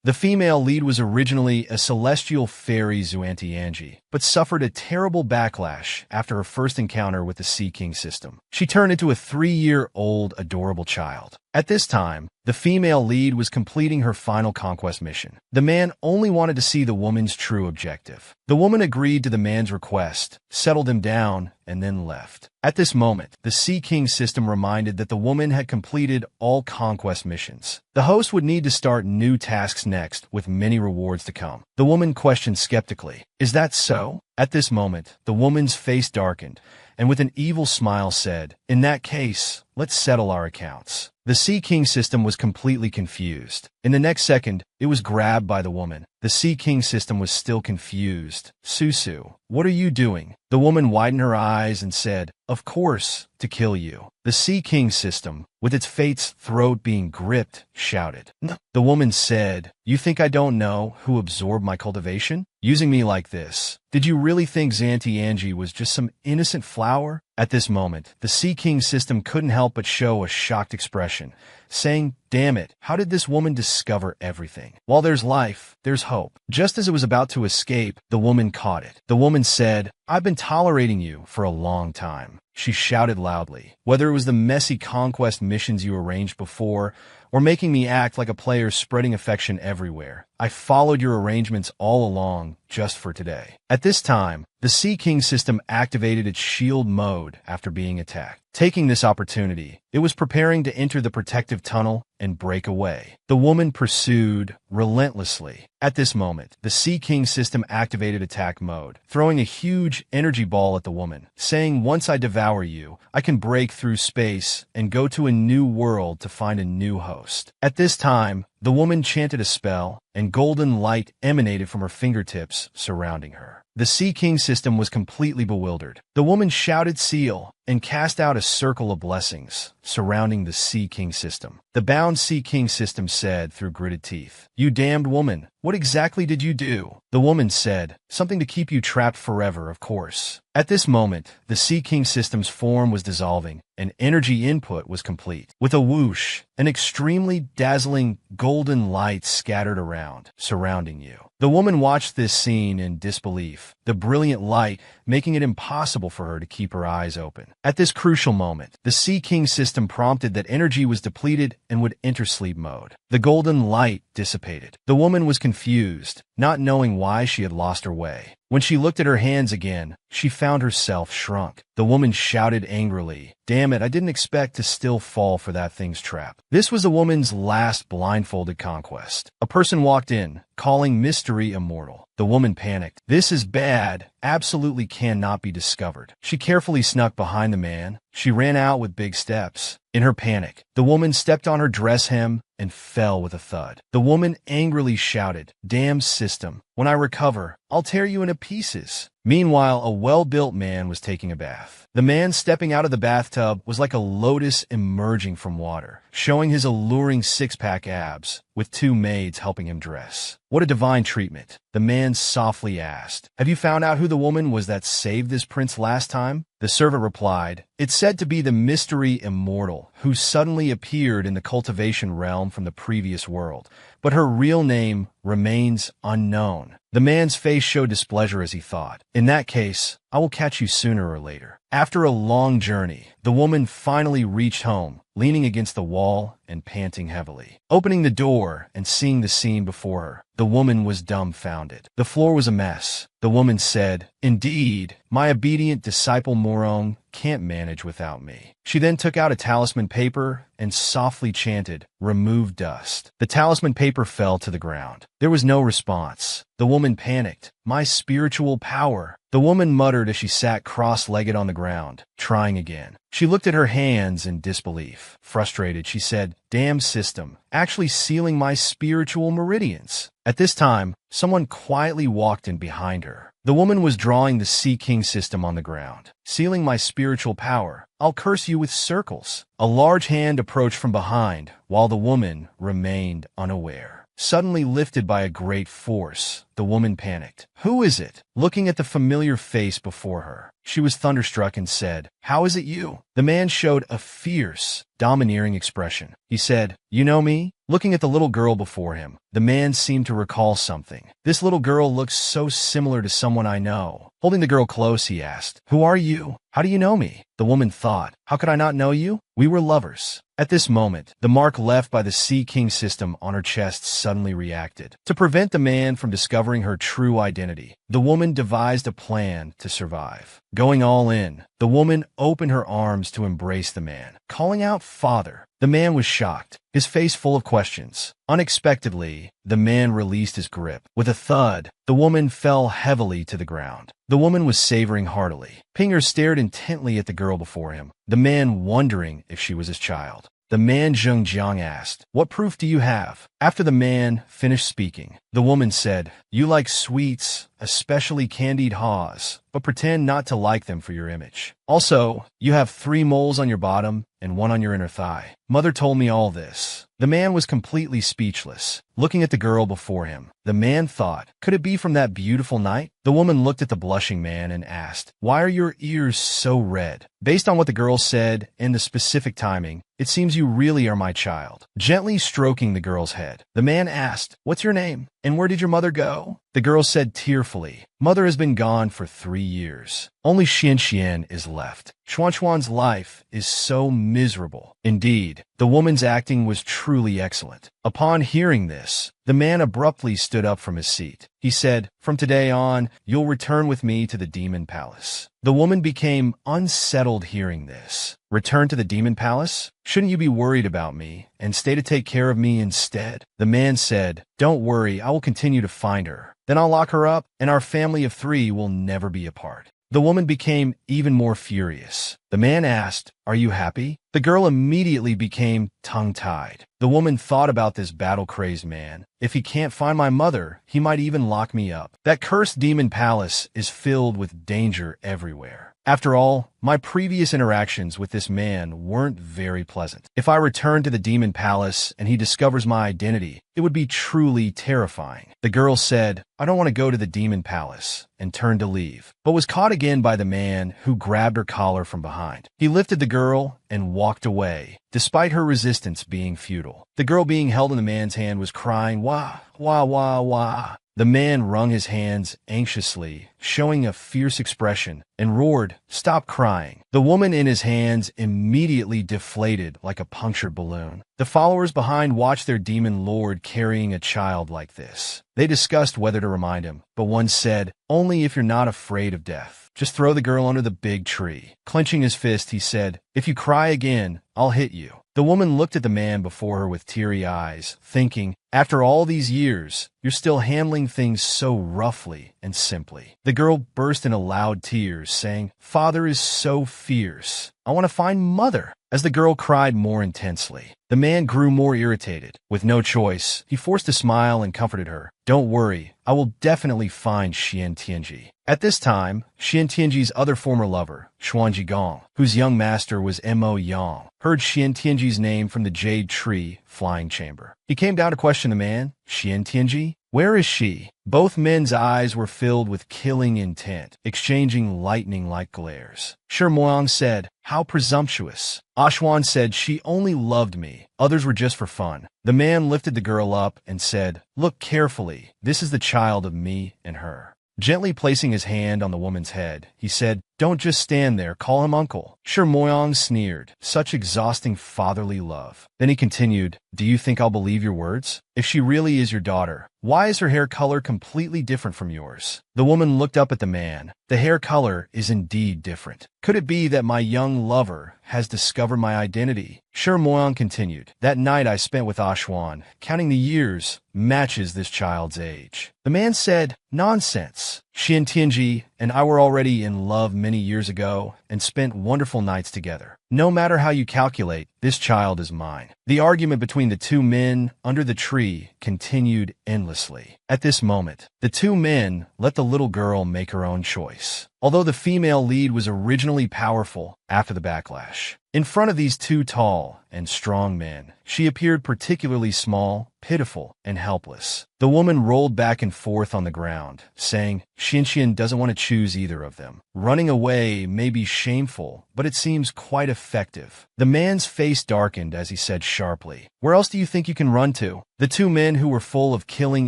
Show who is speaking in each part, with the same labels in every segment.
Speaker 1: The female lead was originally a celestial fairy Xuantianji, but suffered a terrible backlash after her first encounter with the Sea King system. She turned into a 3-year-old adorable child. At this time, the female lead was completing her final conquest mission. The man only wanted to see the woman's true objective. The woman agreed to the man's request, settled him down, and then left. At this moment, the Sea King system reminded that the woman had completed all conquest missions. The host would need to start new tasks next, with many rewards to come. The woman questioned skeptically, "Is that so?" At this moment, the woman's face darkened, and with an evil smile said, "In that case, let's settle our accounts." The Sea King system was completely confused. In the next second, it was grabbed by the woman. The Sea King system was still confused. "Susu, what are you doing?" The woman widened her eyes and said, "Of course, to kill you." The Sea King system, with its fate's throat being gripped, shouted. "No." The woman said, "You think I don't know who absorbed my cultivation? Using me like this. Did you really think Xuantianji was just some innocent flower?" At this moment, the Sea King system couldn't help but show a shocked expression, saying, "Damn it, how did this woman discover everything? While there's life, there's hope." Just as it was about to escape, the woman caught it. The woman said, "I've been tolerating you for a long time." She shouted loudly, "Whether it was the messy conquest missions you arranged before, or making me act like a player spreading affection everywhere, I followed your arrangements all along just for today." At this time, the Sea King system activated its shield mode after being attacked. Taking this opportunity, it was preparing to enter the protective tunnel and break away. The woman pursued relentlessly. At this moment, the Sea King system activated attack mode, throwing a huge energy ball at the woman, saying, "Once I devour you, I can break through space and go to a new world to find a new host." At this time, the woman chanted a spell, and golden light emanated from her fingertips surrounding her. The Sea King system was completely bewildered. The woman shouted "Seal," and cast out a circle of blessings surrounding the Sea King system. The bound Sea King system said through gritted teeth, "You damned woman, what exactly did you do?" The woman said, "Something to keep you trapped forever, of course." At this moment, the Sea King system's form was dissolving, and energy input was complete. With a whoosh, an extremely dazzling golden light scattered around, surrounding you. The woman watched this scene in disbelief, the brilliant light making it impossible for her to keep her eyes open. At this crucial moment, the Sea King system prompted that energy was depleted and would enter sleep mode. The golden light dissipated. The woman was confused, not knowing why she had lost her way. When she looked at her hands again, she found herself shrunk. The woman shouted angrily, "Damn it, I didn't expect to still fall for that thing's trap." This was the woman's last blindfolded conquest. A person walked in, calling Mystery immortal. The woman panicked. "This is bad. Absolutely cannot be discovered." She carefully snuck behind the man. She ran out with big steps. In her panic, the woman stepped on her dress hem and fell with a thud. The woman angrily shouted, "Damn system. When I recover, I'll tear you into pieces." Meanwhile, a well-built man was taking a bath. The man stepping out of the bathtub was like a lotus emerging from water, showing his alluring six-pack abs, with two maids helping him dress. "What a divine treatment," the man softly asked. "Have you found out who the woman was that saved this prince last time?" The servant replied, "It's said to be the Mystery immortal, who suddenly appeared in the cultivation realm from the previous world, but her real name remains unknown." The man's face showed displeasure as he thought, "In that case, I will catch you sooner or later." After a long journey, the woman finally reached home, leaning against the wall and panting heavily. Opening the door and seeing the scene before her, the woman was dumbfounded. The floor was a mess. The woman said, "Indeed, my obedient disciple Morong can't manage without me." She then took out a talisman paper and softly chanted, "Remove dust." The talisman paper fell to the ground. There was no response. The woman panicked. "My spiritual power." The woman muttered as she sat cross-legged on the ground, trying again. She looked at her hands in disbelief. Frustrated, she said, "Damn system, actually sealing my spiritual meridians." At this time, someone quietly walked in behind her. The woman was drawing the Sea King system on the ground. "Sealing my spiritual power, I'll curse you with circles." A large hand approached from behind, while the woman remained unaware. Suddenly lifted by a great force, the woman panicked. "Who is it?" Looking at the familiar face before her, she was thunderstruck and said, "How is it you?" The man showed a fierce, domineering expression. He said, "You know me?" Looking at the little girl before him, The man seemed to recall something. This little girl looks so similar to someone I know. Holding the girl close, he asked, "Who are you? How do you know me?" The woman thought, "How could I not know you? We were lovers." At this moment, the mark left by the Sea King system on her chest suddenly reacted. To prevent the man from discovering her true identity, the woman devised a plan to survive. Going all in, the woman opened her arms to embrace the man, calling out, "Father." The man was shocked, his face full of questions. Unexpectedly, the man released his grip. With a thud, the woman fell heavily to the ground. The woman was savoring heartily. Pinger stared intently at the girl before him, the man wondering if she was his child. The man Zhengjiang asked, "What proof do you have?" After the man finished speaking, the woman said, "You like sweets, especially candied haws, but pretend not to like them for your image. Also, you have 3 moles on your bottom and 1 on your inner thigh. Mother told me all this." The man was completely speechless, looking at the girl before him. The man thought, could it be from that beautiful night? The woman looked at the blushing man and asked, "Why are your ears so red?" Based on what the girl said and the specific timing, it seems you really are my child. Gently stroking the girl's head, the man asked, "What's your name? And where did your mother go?" The girl said tearfully, "Mother has been gone for 3 years. Only Xian is left. Xuan's life is so miserable." Indeed, the woman's acting was truly excellent. Upon hearing this, the man abruptly stood up from his seat. He said, "From today on, you'll return with me to the Demon Palace." The woman became unsettled hearing this. "Return to the Demon Palace? Shouldn't you be worried about me and stay to take care of me instead?" The man said, "Don't worry, I will continue to find her. Then I'll lock her up, and our family of 3 will never be apart." The woman became even more furious. The man asked, "Are you happy?" The girl immediately became tongue-tied. The woman thought about this battle-crazed man. If he can't find my mother, he might even lock me up. That cursed demon palace is filled with danger everywhere. After all, my previous interactions with this man weren't very pleasant. If I return to the demon palace and he discovers my identity, it would be truly terrifying. The girl said, "I don't want to go to the demon palace," and turned to leave, but was caught again by the man who grabbed her collar from behind. He lifted the girl and walked away, despite her resistance being futile. The girl being held in the man's hand was crying, "Wah, wah, wah, wah." The man wrung his hands anxiously, showing a fierce expression, and roared, "Stop crying." The woman in his hands immediately deflated like a punctured balloon. The followers behind watched their demon lord carrying a child like this. They discussed whether to remind him, but one said, "Only if you're not afraid of death. Just throw the girl under the big tree." Clenching his fist, he said, "If you cry again, I'll hit you." The woman looked at the man before her with teary eyes, thinking, after all these years, you're still handling things so roughly and simply. The girl burst into loud tears, saying, "Father is so fierce. I want to find Mother." As the girl cried more intensely, the man grew more irritated. With no choice, he forced a smile and comforted her. "Don't worry, I will definitely find Xian Tianji." At this time, Xian Tianji's other former lover, Xuanji Gong, whose young master was Mo Yang, heard Xian Tianji's name from the jade tree flying chamber. He came down to question the man. "Xian Tianji? Where is she?" Both men's eyes were filled with killing intent, exchanging lightning-like glares. Moyang said, "How presumptuous." Ashwan said, "She only loved me. Others were just for fun." The man lifted the girl up and said, "Look carefully. This is the child of me and her." Gently placing his hand on the woman's head, he said, "Don't just stand there, call him uncle." Moyang sneered, "Such exhausting fatherly love." Then he continued, "Do you think I'll believe your words? If she really is your daughter, why is her hair color completely different from yours?" The woman looked up at the man. "The hair color is indeed different. Could it be that my young lover has discovered my identity?" Moyang continued, "That night I spent with Ashwan, counting the years, matches this child's age." The man said, "Nonsense. Xian Tianji and I were already in love many years ago and spent wonderful nights together. No matter how you calculate, this child is mine." The argument between the 2 men under the tree continued endlessly. At this moment, the 2 men let the little girl make her own choice. Although the female lead was originally powerful after the backlash, in front of these 2 tall and strong men, she appeared particularly small, pitiful, and helpless. The woman rolled back and forth on the ground, saying, "Xian doesn't want to choose either of them. Running away may be shameful, but but it seems quite effective. The man's face darkened as he said sharply, "Where else do you think you can run to?" The two men who were full of killing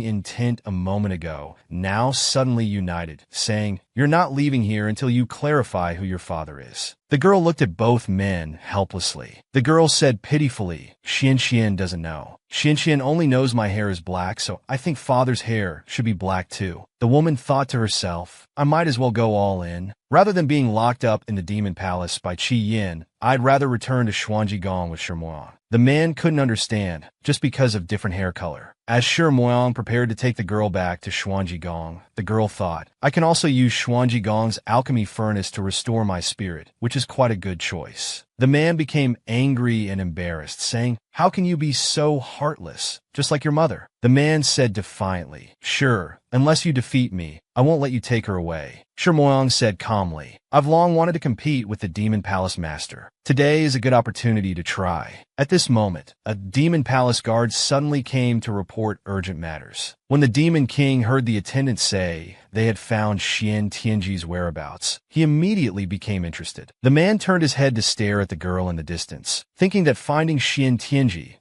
Speaker 1: intent a moment ago now suddenly united, saying, "You're not leaving here until you clarify who your father is." The girl looked at both men helplessly. The girl said pitifully, "Xian doesn't know. Xian only knows my hair is black, so I think father's hair should be black too." The woman thought to herself, "I might as well go all in. Rather than being locked up in the demon palace by Qi Yin, I'd rather return to Xuanji with Shermoyang." The man couldn't understand, just because of different hair color. As Shermoyang prepared to take the girl back to Xuanji, the girl thought, "I can also use Xuanji's alchemy furnace to restore my spirit, which is quite a good choice." The man became angry and embarrassed, saying, "How can you be so heartless, just like your mother?" The man said defiantly, "Sure, unless you defeat me, I won't let you take her away." Shermoyang said calmly, "I've long wanted to compete with the Demon Palace Master. Today is a good opportunity to try." At this moment, a Demon Palace guard suddenly came to report urgent matters. When the Demon King heard the attendant say they had found Xian whereabouts, he immediately became interested. The man turned his head to stare at the girl in the distance, thinking that finding Xian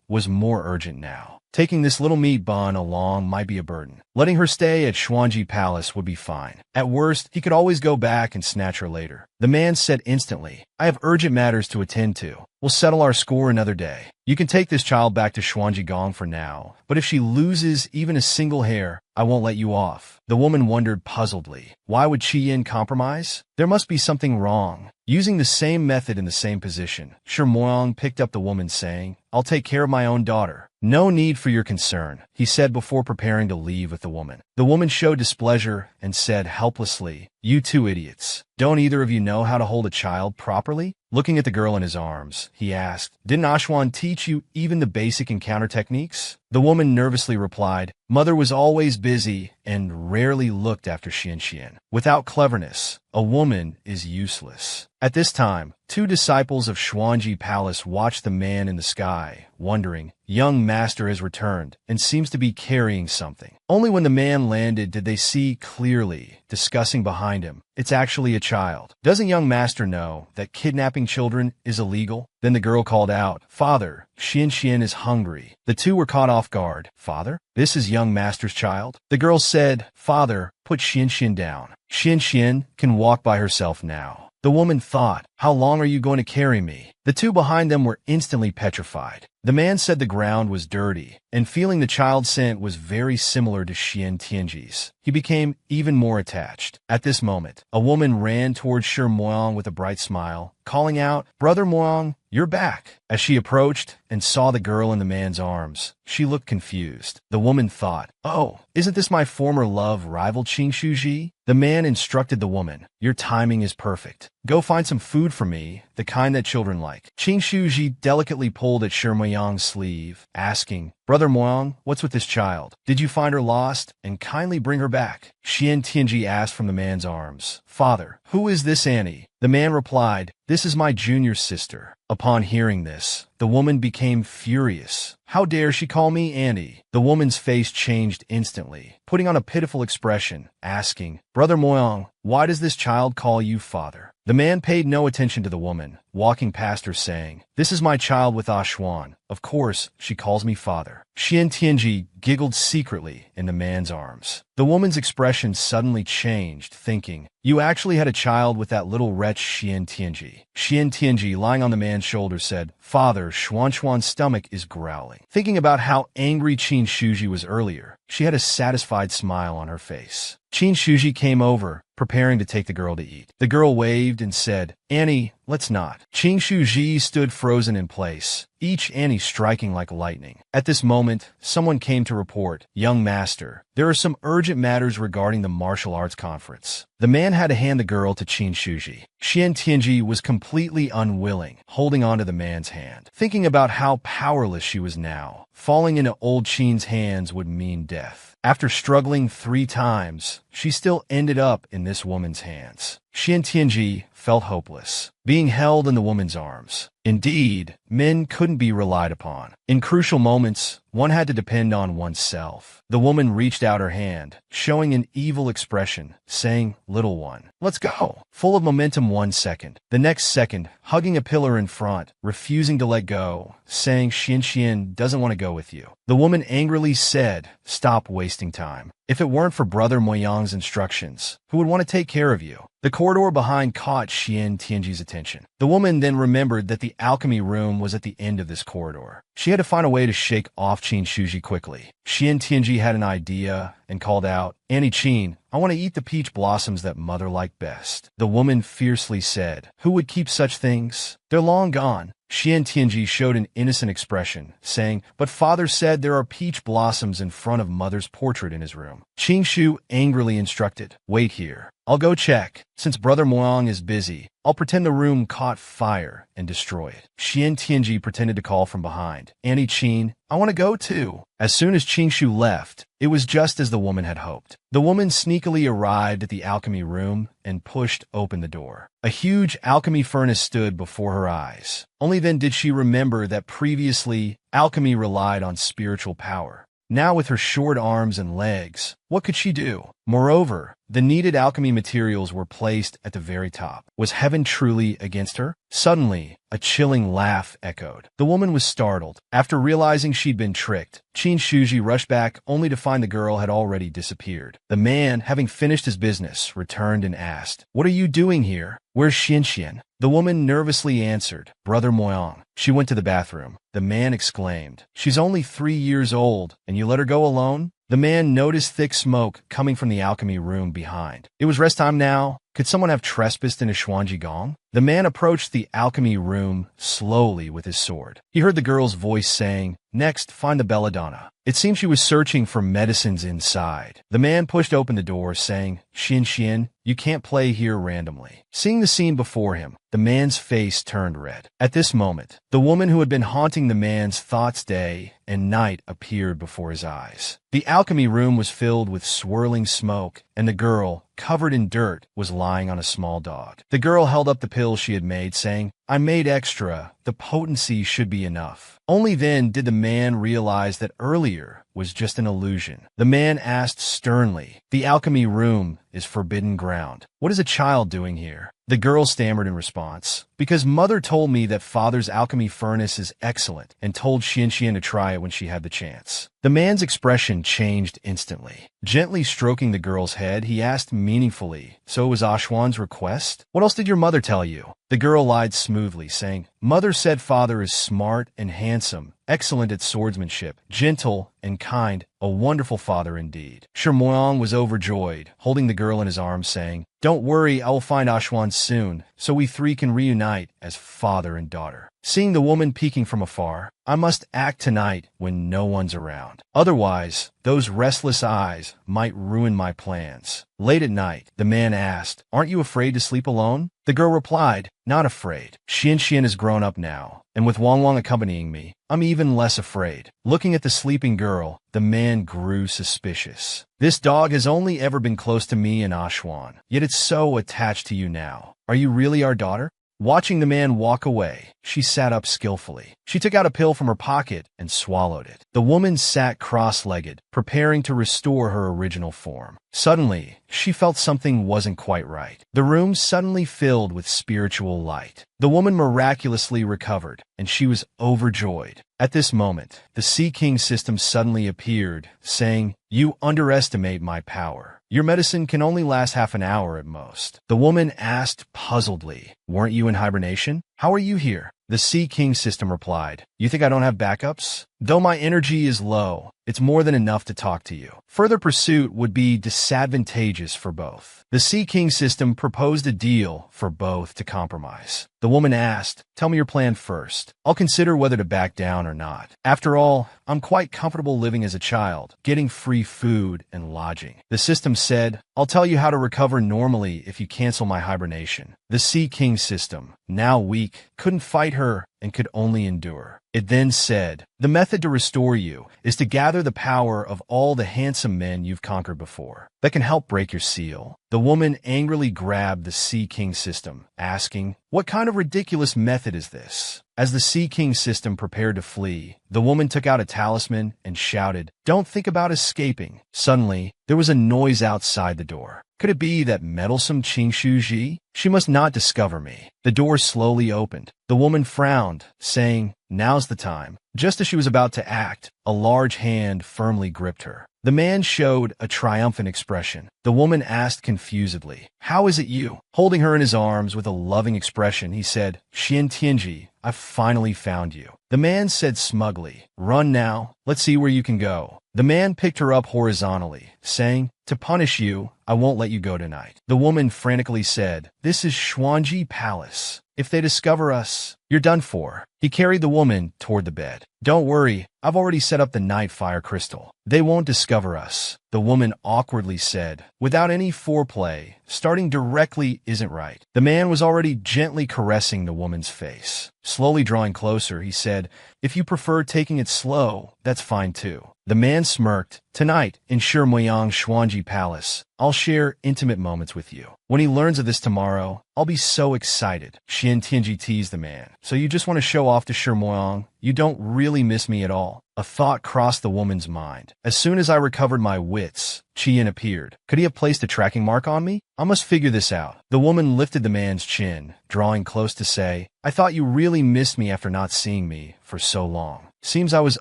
Speaker 1: was more urgent now. Taking this little meat bun along might be a burden. Letting her stay at Xuanji Palace would be fine. At worst, he could always go back and snatch her later. The man said instantly, "I have urgent matters to attend to. We'll settle our score another day. You can take this child back to Xuanji for now, but if she loses even a single hair, I won't let you off." The woman wondered puzzledly, why would Qi Yin compromise? There must be something wrong. Using the same method in the same position, Shermoyang picked up the woman saying, "I'll take care of my own daughter." "No need for your concern," he said before preparing to leave with the woman. The woman showed displeasure and said helplessly, "You two idiots. Don't either of you know how to hold a child properly?" Looking at the girl in his arms, he asked, "Didn't Ashwan teach you even the basic encounter techniques?" The woman nervously replied, "Mother was always busy and rarely looked after Xian. Without cleverness, a woman is useless." At this time, two disciples of Xuanji Palace watched the man in the sky, wondering, "Young master has returned and seems to be carrying something." Only when the man landed did they see clearly, discussing behind him, "It's actually a child. Doesn't young master know that kidnapping children is illegal?" Then the girl called out, "Father, Xian is hungry." The two were caught off guard. "Father? This is young master's child?" The girl said, "Father, put Xian down. Xian can walk by herself now." The woman thought, "How long are you going to carry me?" The two behind them were instantly petrified. The man said the ground was dirty, and feeling the child's scent was very similar to Xian. He became even more attached. At this moment, a woman ran towards Shermoyang with a bright smile, calling out, "Brother Moyang, you're back." As she approached and saw the girl in the man's arms, she looked confused. The woman thought, "Oh, isn't this my former love rival Qing Shuji?" The man instructed the woman, "Your timing is perfect. Go find some food for me, the kind that children like." Qing Shuji delicately pulled at Shermoyang's sleeve, asking, "Brother Moyang, what's with this child? Did you find her lost? And kindly bring her back." Xian asked from the man's arms, "Father, who is this Annie?" The man replied, "This is my junior sister." Upon hearing this, the woman became furious. "How dare she call me Annie?" The woman's face changed instantly, putting on a pitiful expression, asking, "Brother Moyang, why does this child call you father?" The man paid no attention to the woman, walking past her saying, "This is my child with Ashwan. Of course, she calls me father." Xian giggled secretly in the man's arms. The woman's expression suddenly changed, thinking, "You actually had a child with that little wretch Xian Tianji, lying on the man's shoulder, said, "Father, Xuan's stomach is growling." Thinking about how angry Qin Shuji was earlier, she had a satisfied smile on her face. Qin Shuji came over, preparing to take the girl to eat. The girl waved and said, "Annie, let's not." Qin Shuji stood frozen in place, each Annie striking like lightning. At this moment, someone came to report, "Young master, there are some urgent matters regarding the martial arts conference." The man had to hand the girl to Qin Shuji. Xian was completely unwilling, holding onto the man's hand, thinking about how powerless she was now. Falling into old Qin's hands would mean death. After struggling 3 times, she still ended up in this woman's hands. Xian felt hopeless, being held in the woman's arms. Indeed, men couldn't be relied upon. In crucial moments, one had to depend on oneself. The woman reached out her hand, showing an evil expression, saying, "Little one, let's go." Full of momentum 1 second. The next second, hugging a pillar in front, refusing to let go, saying Xian doesn't want to go with you. The woman angrily said, "Stop wasting time. If it weren't for Brother Moyang's instructions, who would want to take care of you?" The corridor behind caught Xian Tianji's attention. The woman then remembered that the alchemy room was at the end of this corridor. She had to find a way to shake off Qin Shuji quickly. Xian Tianji had an idea and called out, "Annie Qin, I want to eat the peach blossoms that mother liked best." The woman fiercely said, "Who would keep such things? They're long gone." Xian Tianji showed an innocent expression, saying, "But father said there are peach blossoms in front of mother's portrait in his room." Qin Shu angrily instructed, "Wait here. I'll go check. Since Brother Moyang is busy, I'll pretend the room caught fire and destroy it." Xian Tianji pretended to call from behind, "Annie Qin, I want to go too." As soon as Qin Shu left, it was just as the woman had hoped. The woman sneakily arrived at the alchemy room and pushed open the door. A huge alchemy furnace stood before her eyes. Only then did she remember that previously, alchemy relied on spiritual power. Now with her short arms and legs, what could she do? Moreover, the needed alchemy materials were placed at the very top. Was heaven truly against her? Suddenly, a chilling laugh echoed. The woman was startled. After realizing she'd been tricked, Qin Shuji rushed back only to find the girl had already disappeared. The man, having finished his business, returned and asked, "What are you doing here? Where's Xian?" The woman nervously answered, "Brother Moyang." She went to the bathroom. The man exclaimed, "She's only 3 years old, and you let her go alone?" The man noticed thick smoke coming from the alchemy room behind. It was rest time now. Could someone have trespassed into Xuanji Gong? The man approached the alchemy room slowly with his sword. He heard the girl's voice saying, "Next, find the belladonna." It seemed she was searching for medicines inside. The man pushed open the door, saying, Xian, you can't play here randomly." Seeing the scene before him, the man's face turned red. At this moment, the woman who had been haunting the man's thoughts day and night appeared before his eyes. The alchemy room was filled with swirling smoke, and the girl, covered in dirt, was lying on a small dog. The girl held up the pill she had made, saying, "I made extra. The potency should be enough." Only then did the man realize that earlier was just an illusion. The man asked sternly, "The alchemy room is forbidden ground. What is a child doing here?" The girl stammered in response, "Because mother told me that father's alchemy furnace is excellent and told Xian to try it when she had the chance." The man's expression changed instantly. Gently stroking the girl's head, he asked meaningfully, "So it was Ashwan's request? What else did your mother tell you?" The girl lied smoothly, saying, "Mother said father is smart and handsome, excellent at swordsmanship, gentle and kind, a wonderful father indeed." Moyang was overjoyed, holding the girl in his arms, saying, "Don't worry, I will find Ashwan soon, so we three can reunite as father and daughter." Seeing the woman peeking from afar, "I must act tonight when no one's around. Otherwise, those restless eyes might ruin my plans." Late at night, the man asked, "Aren't you afraid to sleep alone?" The girl replied, "Not afraid. Xian is grown up now, and with Wang accompanying me, I'm even less afraid." Looking at the sleeping girl, the man grew suspicious. "This dog has only ever been close to me and Ashwan, yet it's so attached to you now. Are you really our daughter?" Watching the man walk away, she sat up skillfully. She took out a pill from her pocket and swallowed it. The woman sat cross-legged, preparing to restore her original form. Suddenly, she felt something wasn't quite right. The room suddenly filled with spiritual light. The woman miraculously recovered, and she was overjoyed. At this moment, the Sea King system suddenly appeared, saying, "You underestimate my power. Your medicine can only last half an hour at most." The woman asked puzzledly, "Weren't you in hibernation? How are you here?" The Sea King system replied, "You think I don't have backups? Though my energy is low, it's more than enough to talk to you. Further pursuit would be disadvantageous for both." The Sea King system proposed a deal for both to compromise. The woman asked, "Tell me your plan first. I'll consider whether to back down or not. After all, I'm quite comfortable living as a child, getting free food and lodging." The system said, "I'll tell you how to recover normally if you cancel my hibernation." The Sea King system, now weak, couldn't fight her and could only endure. It then said, "The method to restore you is to gather the power of all the handsome men you've conquered before. That can help break your seal." The woman angrily grabbed the Sea King system, asking, "What kind of ridiculous method is this?" As the Sea King system prepared to flee, the woman took out a talisman and shouted, "Don't think about escaping." Suddenly, there was a noise outside the door. Could it be that meddlesome Qingshu Ji? She must not discover me. The door slowly opened. The woman frowned, saying, "Now's the time." Just as she was about to act, a large hand firmly gripped her. The man showed a triumphant expression. The woman asked confusedly, "How is it you?" Holding her in his arms with a loving expression, he said, "Xian Tianji, I've finally found you." The man said smugly, "Run now. Let's see where you can go." The man picked her up horizontally, saying, "To punish you, I won't let you go tonight." The woman frantically said, "This is Xuanji Palace. If they discover us, you're done for." He carried the woman toward the bed. "Don't worry, I've already set up the night fire crystal. They won't discover us." The woman awkwardly said, "Without any foreplay, starting directly isn't right." The man was already gently caressing the woman's face. Slowly drawing closer, he said, "If you prefer taking it slow, that's fine too." The man smirked. "Tonight, in Shimoyang Xuanji Palace, I'll share intimate moments with you. When he learns of this tomorrow, I'll be so excited." Xian Tianji teased the man. "So you just want to show off to Shimoyang? You don't really miss me at all?" A thought crossed the woman's mind. As soon as I recovered my wits, Qian appeared. Could he have placed a tracking mark on me? I must figure this out. The woman lifted the man's chin, drawing close to say, "I thought you really missed me after not seeing me for so long. Seems I was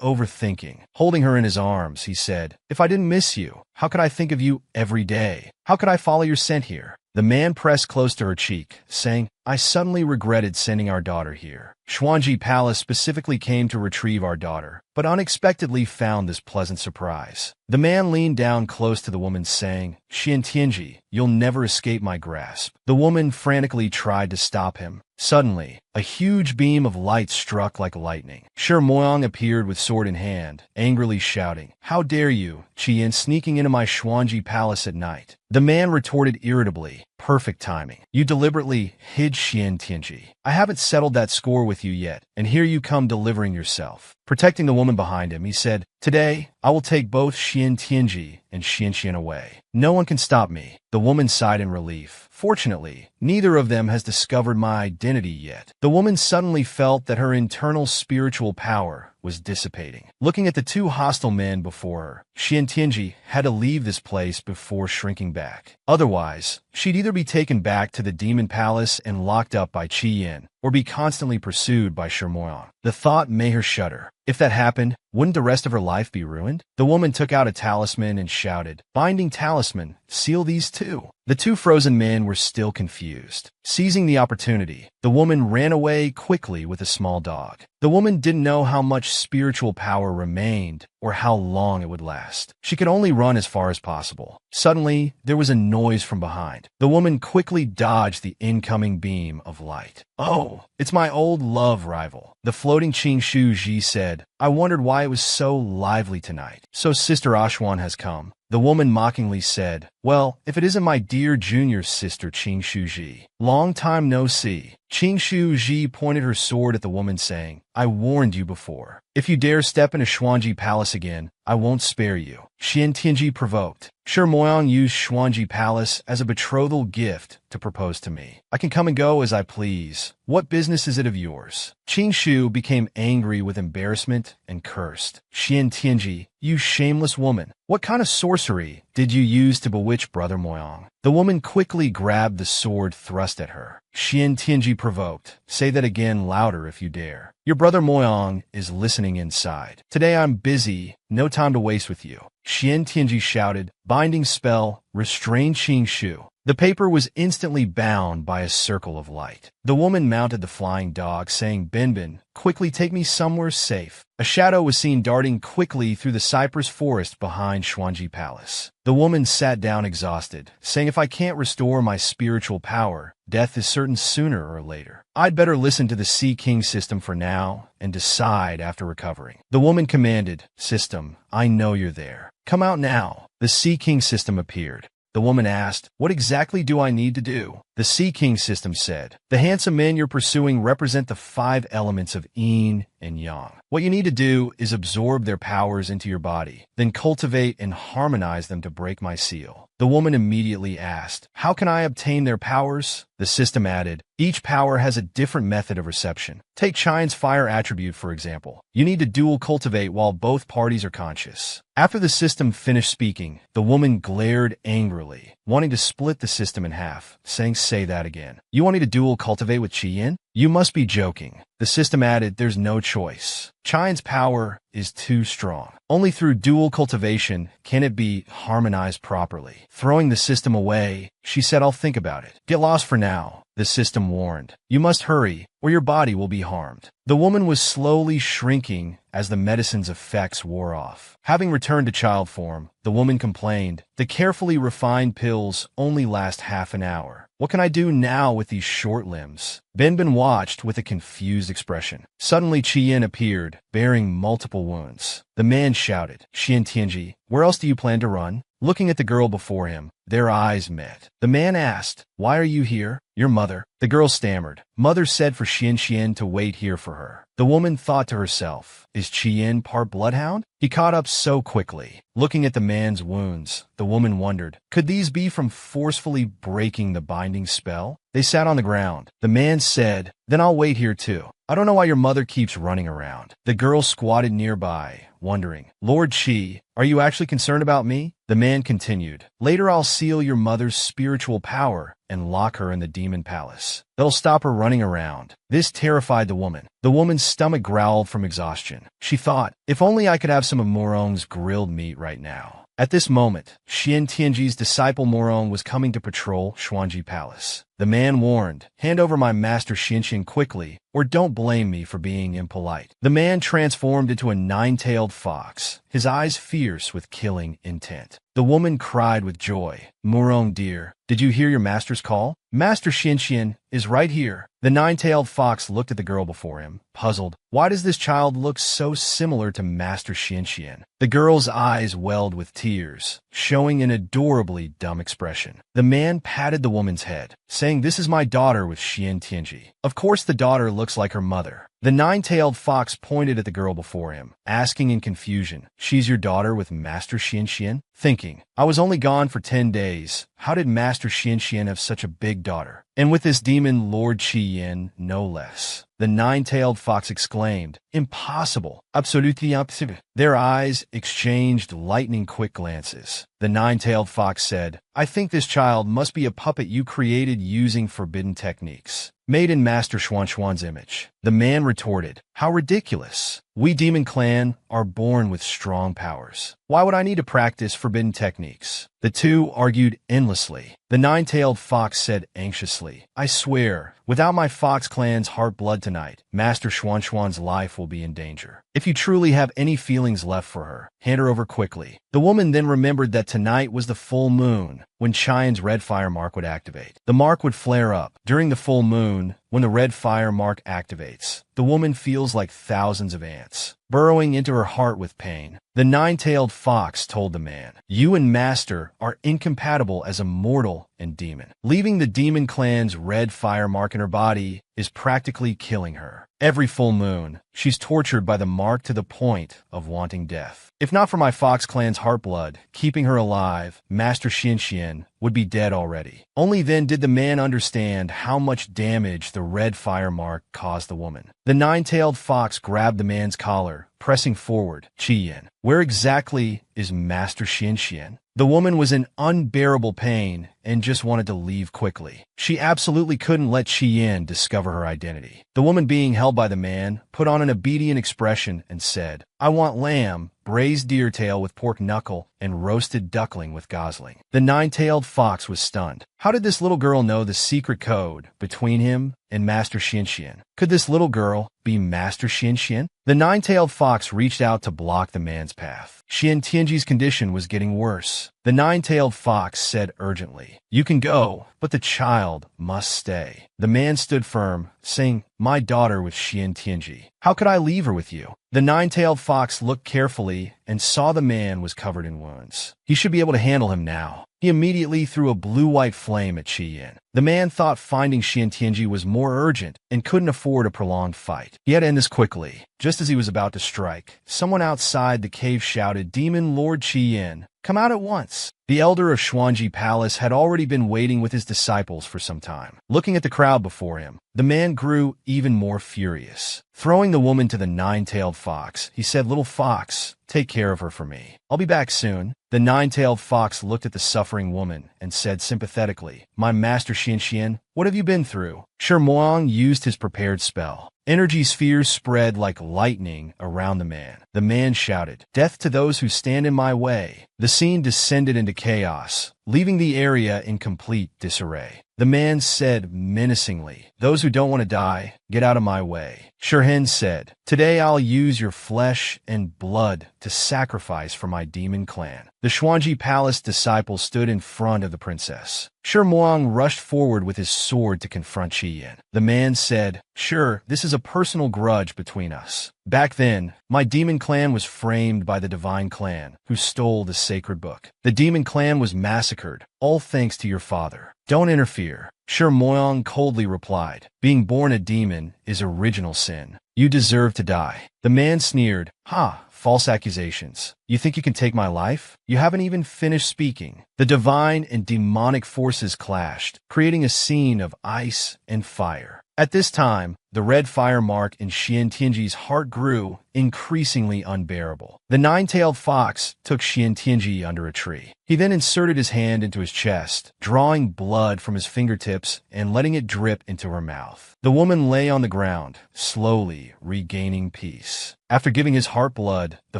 Speaker 1: overthinking." Holding her in his arms, he said, "If I didn't miss you, how could I think of you every day? How could I follow your scent here?" The man pressed close to her cheek, saying, "I suddenly regretted sending our daughter here. Xuanji Palace specifically came to retrieve our daughter, but unexpectedly found this pleasant surprise." The man leaned down close to the woman, saying, "Xian Tianji, you'll never escape my grasp." The woman frantically tried to stop him. Suddenly, a huge beam of light struck like lightning. Shimoyang appeared with sword in hand, angrily shouting, "How dare you, Qian, sneaking into my Xuanji Palace at night?" The man retorted irritably, "Perfect timing. You deliberately hid Xian Tianji. I haven't settled that score with you yet, and here you come delivering yourself." Protecting the woman behind him, he said, "Today, I will take both Xian Tianji and Xian away. No one can stop me." The woman sighed in relief. Fortunately, neither of them has discovered my identity yet. The woman suddenly felt that her internal spiritual power was dissipating. Looking at the two hostile men before her, Xian Tianji had to leave this place before shrinking back. Otherwise, she'd either be taken back to the demon palace and locked up by Qian, or be constantly pursued by Shimoyang. The thought made her shudder. If that happened, wouldn't the rest of her life be ruined? The woman took out a talisman and shouted, "Binding talisman, seal these too." The two frozen men were still confused. Seizing the opportunity, the woman ran away quickly with a small dog. The woman didn't know how much spiritual power remained or how long it would last. She could only run as far as possible. Suddenly, there was a noise from behind. The woman quickly dodged the incoming beam of light. "Oh, it's my old love rival." The floating Qingshu Ji said, "I wondered why it was so lively tonight." "So Sister Ashwan has come." The woman mockingly said, "Well, if it isn't my dear junior sister Qingshu Ji. Long time no see." Qingshu Ji pointed her sword at the woman, saying, "I warned you before. If you dare step into Xuanji Palace again, I won't spare you." Xian Tianji provoked. Shimoyang used Xuanji Palace as a betrothal gift to propose to me. I can come and go as I please. What business is it of yours? Qingshu became angry with embarrassment and cursed. "Xian Tianji, you shameless woman. What kind of sorcery did you use to bewitch Brother Moyang?" The woman quickly grabbed the sword thrust at her. Xian Tianji provoked. "Say that again louder if you dare. Your brother Moyang is listening inside. Today I'm busy, no time to waste with you." Xian Tianji shouted, "Binding spell, restrain Qingshu." The paper was instantly bound by a circle of light. The woman mounted the flying dog, saying, "Binbin, quickly take me somewhere safe." A shadow was seen darting quickly through the cypress forest behind Xuanji Palace. The woman sat down exhausted, saying, "If I can't restore my spiritual power, death is certain sooner or later. I'd better listen to the Sea King system for now and decide after recovering." The woman commanded, "System, I know you're there. Come out now." The Sea King system appeared. The woman asked, "What exactly do I need to do?" The Sea King system said, the handsome men you're pursuing represent the 5 elements of yin and yang. What you need to do is absorb their powers into your body, then cultivate and harmonize them to break my seal. The woman immediately asked, how can I obtain their powers? The system added, each power has a different method of reception. Take Chian's fire attribute, for example. You need to dual cultivate while both parties are conscious. After the system finished speaking, the woman glared angrily, wanting to split the system in half, saying, say that again. You want me to dual cultivate with Qian? You must be joking. The system added, there's no choice. Chian's power is too strong. Only through dual cultivation can it be harmonized properly. Throwing the system away, she said, I'll think about it. Get lost for now, the system warned. You must hurry, or your body will be harmed. The woman was slowly shrinking as the medicine's effects wore off. Having returned to child form, the woman complained, the carefully refined pills only last half an hour. What can I do now with these short limbs? Benben watched with a confused expression. Suddenly Qian appeared, bearing multiple wounds. The man shouted, Xian Tianji, where else do you plan to run? Looking at the girl before him, their eyes met. The man asked, why are you here? Your mother. The girl stammered. Mother said for Xian to wait here for her. The woman thought to herself, is Qian part bloodhound? He caught up so quickly. Looking at the man's wounds, the woman wondered, could these be from forcefully breaking the binding spell? They sat on the ground. The man said, then I'll wait here too. I don't know why your mother keeps running around. The girl squatted nearby, wondering, Lord Qi, are you actually concerned about me? The man continued, later I'll seal your mother's spiritual power and lock her in the demon palace. That'll stop her running around. This terrified the woman. The woman's stomach growled from exhaustion. She thought, if only I could have some of Morong's grilled meat right now. At this moment, Xian Tianji's disciple Morong was coming to patrol Xuanji Palace. The man warned, hand over my master Xianxian quickly, or don't blame me for being impolite. The man transformed into a 9-tailed fox, his eyes fierce with killing intent. The woman cried with joy, Morong dear, did you hear your master's call? Master Xianxian is right here. The 9-tailed fox looked at the girl before him, puzzled. Why does this child look so similar to Master Xianxian? The girl's eyes welled with tears, showing an adorably dumb expression. The man patted the woman's head, saying, this is my daughter with Xian Tianji. Of course the daughter looks like her mother. The 9-tailed fox pointed at the girl before him, asking in confusion, she's your daughter with Master Xianxian? Thinking, I was only gone for 10 days. How did Master Xianxian have such a big daughter? And with this demon Lord Qian, no less. The 9-tailed fox exclaimed, impossible, absolutely impossible. Their eyes exchanged lightning-quick glances. The 9-tailed fox said, I think this child must be a puppet you created using forbidden techniques, made in Master Xuan's image. The man retorted, how ridiculous. We Demon Clan are born with strong powers. Why would I need to practice forbidden techniques? The two argued endlessly. The 9-tailed fox said anxiously, I swear, without my Fox Clan's heart blood tonight, Master Xuan's life will be in danger. If you truly have any feelings left for her, hand her over quickly. The woman then remembered that tonight was the full moon, when Chian's red fire mark would activate. The mark would flare up. During the full moon, when the red fire mark activates, the woman feels like thousands of ants, burrowing into her heart with pain. The 9-tailed fox told the man, you and Master are incompatible as a mortal and demon. Leaving the Demon Clan's red fire mark in her body is practically killing her. Every full moon, she's tortured by the mark to the point of wanting death. If not for my Fox Clan's heart blood keeping her alive, Master Xianxian would be dead already. Only then did the man understand how much damage the red fire mark caused the woman. The 9-tailed fox grabbed the man's collar, pressing forward. Qian, where exactly is Master Xianxian? The woman was in unbearable pain and just wanted to leave quickly. She absolutely couldn't let Qian discover her identity. The woman being held by the man put on an obedient expression and said, I want lamb, braised deer tail with pork knuckle, and roasted duckling with gosling. The 9-tailed fox was stunned. How did this little girl know the secret code between him and Master Xianxian? Could this little girl be Master Xianxian? The 9-tailed fox reached out to block the man's path. Xian Tianji's condition was getting worse. The nine-tailed fox said urgently, "You can go, but the child must stay." The man stood firm, saying, "My daughter was Xian Tianji. How could I leave her with you?" The nine-tailed fox looked carefully and saw the man was covered in wounds. He should be able to handle him now. He immediately threw a blue-white flame at Qi Yin. The man thought finding Xian Tianji was more urgent and couldn't afford a prolonged fight. He had to end this quickly. Just as he was about to strike, someone outside the cave shouted, "Demon Lord Qi Yin, come out at once." The elder of Xuanji Palace had already been waiting with his disciples for some time. Looking at the crowd before him, the man grew even more furious. Throwing the woman to the nine-tailed fox, he said, "Little fox, take care of her for me. I'll be back soon." The nine-tailed fox looked at the suffering woman and said sympathetically, "My master Xian, what have you been through?" Shermoang used his prepared spell. Energy spheres spread like lightning around the man. The man shouted, "Death to those who stand in my way." The scene descended into chaos, leaving the area in complete disarray. The man said menacingly, "Those who don't want to die, get out of my way." Shirhen said, "Today I'll use your flesh and blood to sacrifice for my demon clan." The Xuanji Palace disciples stood in front of the princess. Shermoang rushed forward with his sword to confront Qi Yin. The man said, "Sure, this is a personal grudge between us. Back then, my demon clan was framed by the divine clan, who stole the sacred book. The demon clan was massacred, all thanks to your father. Don't interfere." Shermoang coldly replied, "Being born a demon is original sin. You deserve to die." The man sneered, "Ha! False accusations. You think you can take my life? You haven't even finished speaking." The divine and demonic forces clashed, creating a scene of ice and fire. At this time, the red fire mark in Xian Tianji's heart grew increasingly unbearable. The nine-tailed fox took Xian Tianji under a tree. He then inserted his hand into his chest, drawing blood from his fingertips and letting it drip into her mouth. The woman lay on the ground, slowly regaining peace. After giving his heart blood, the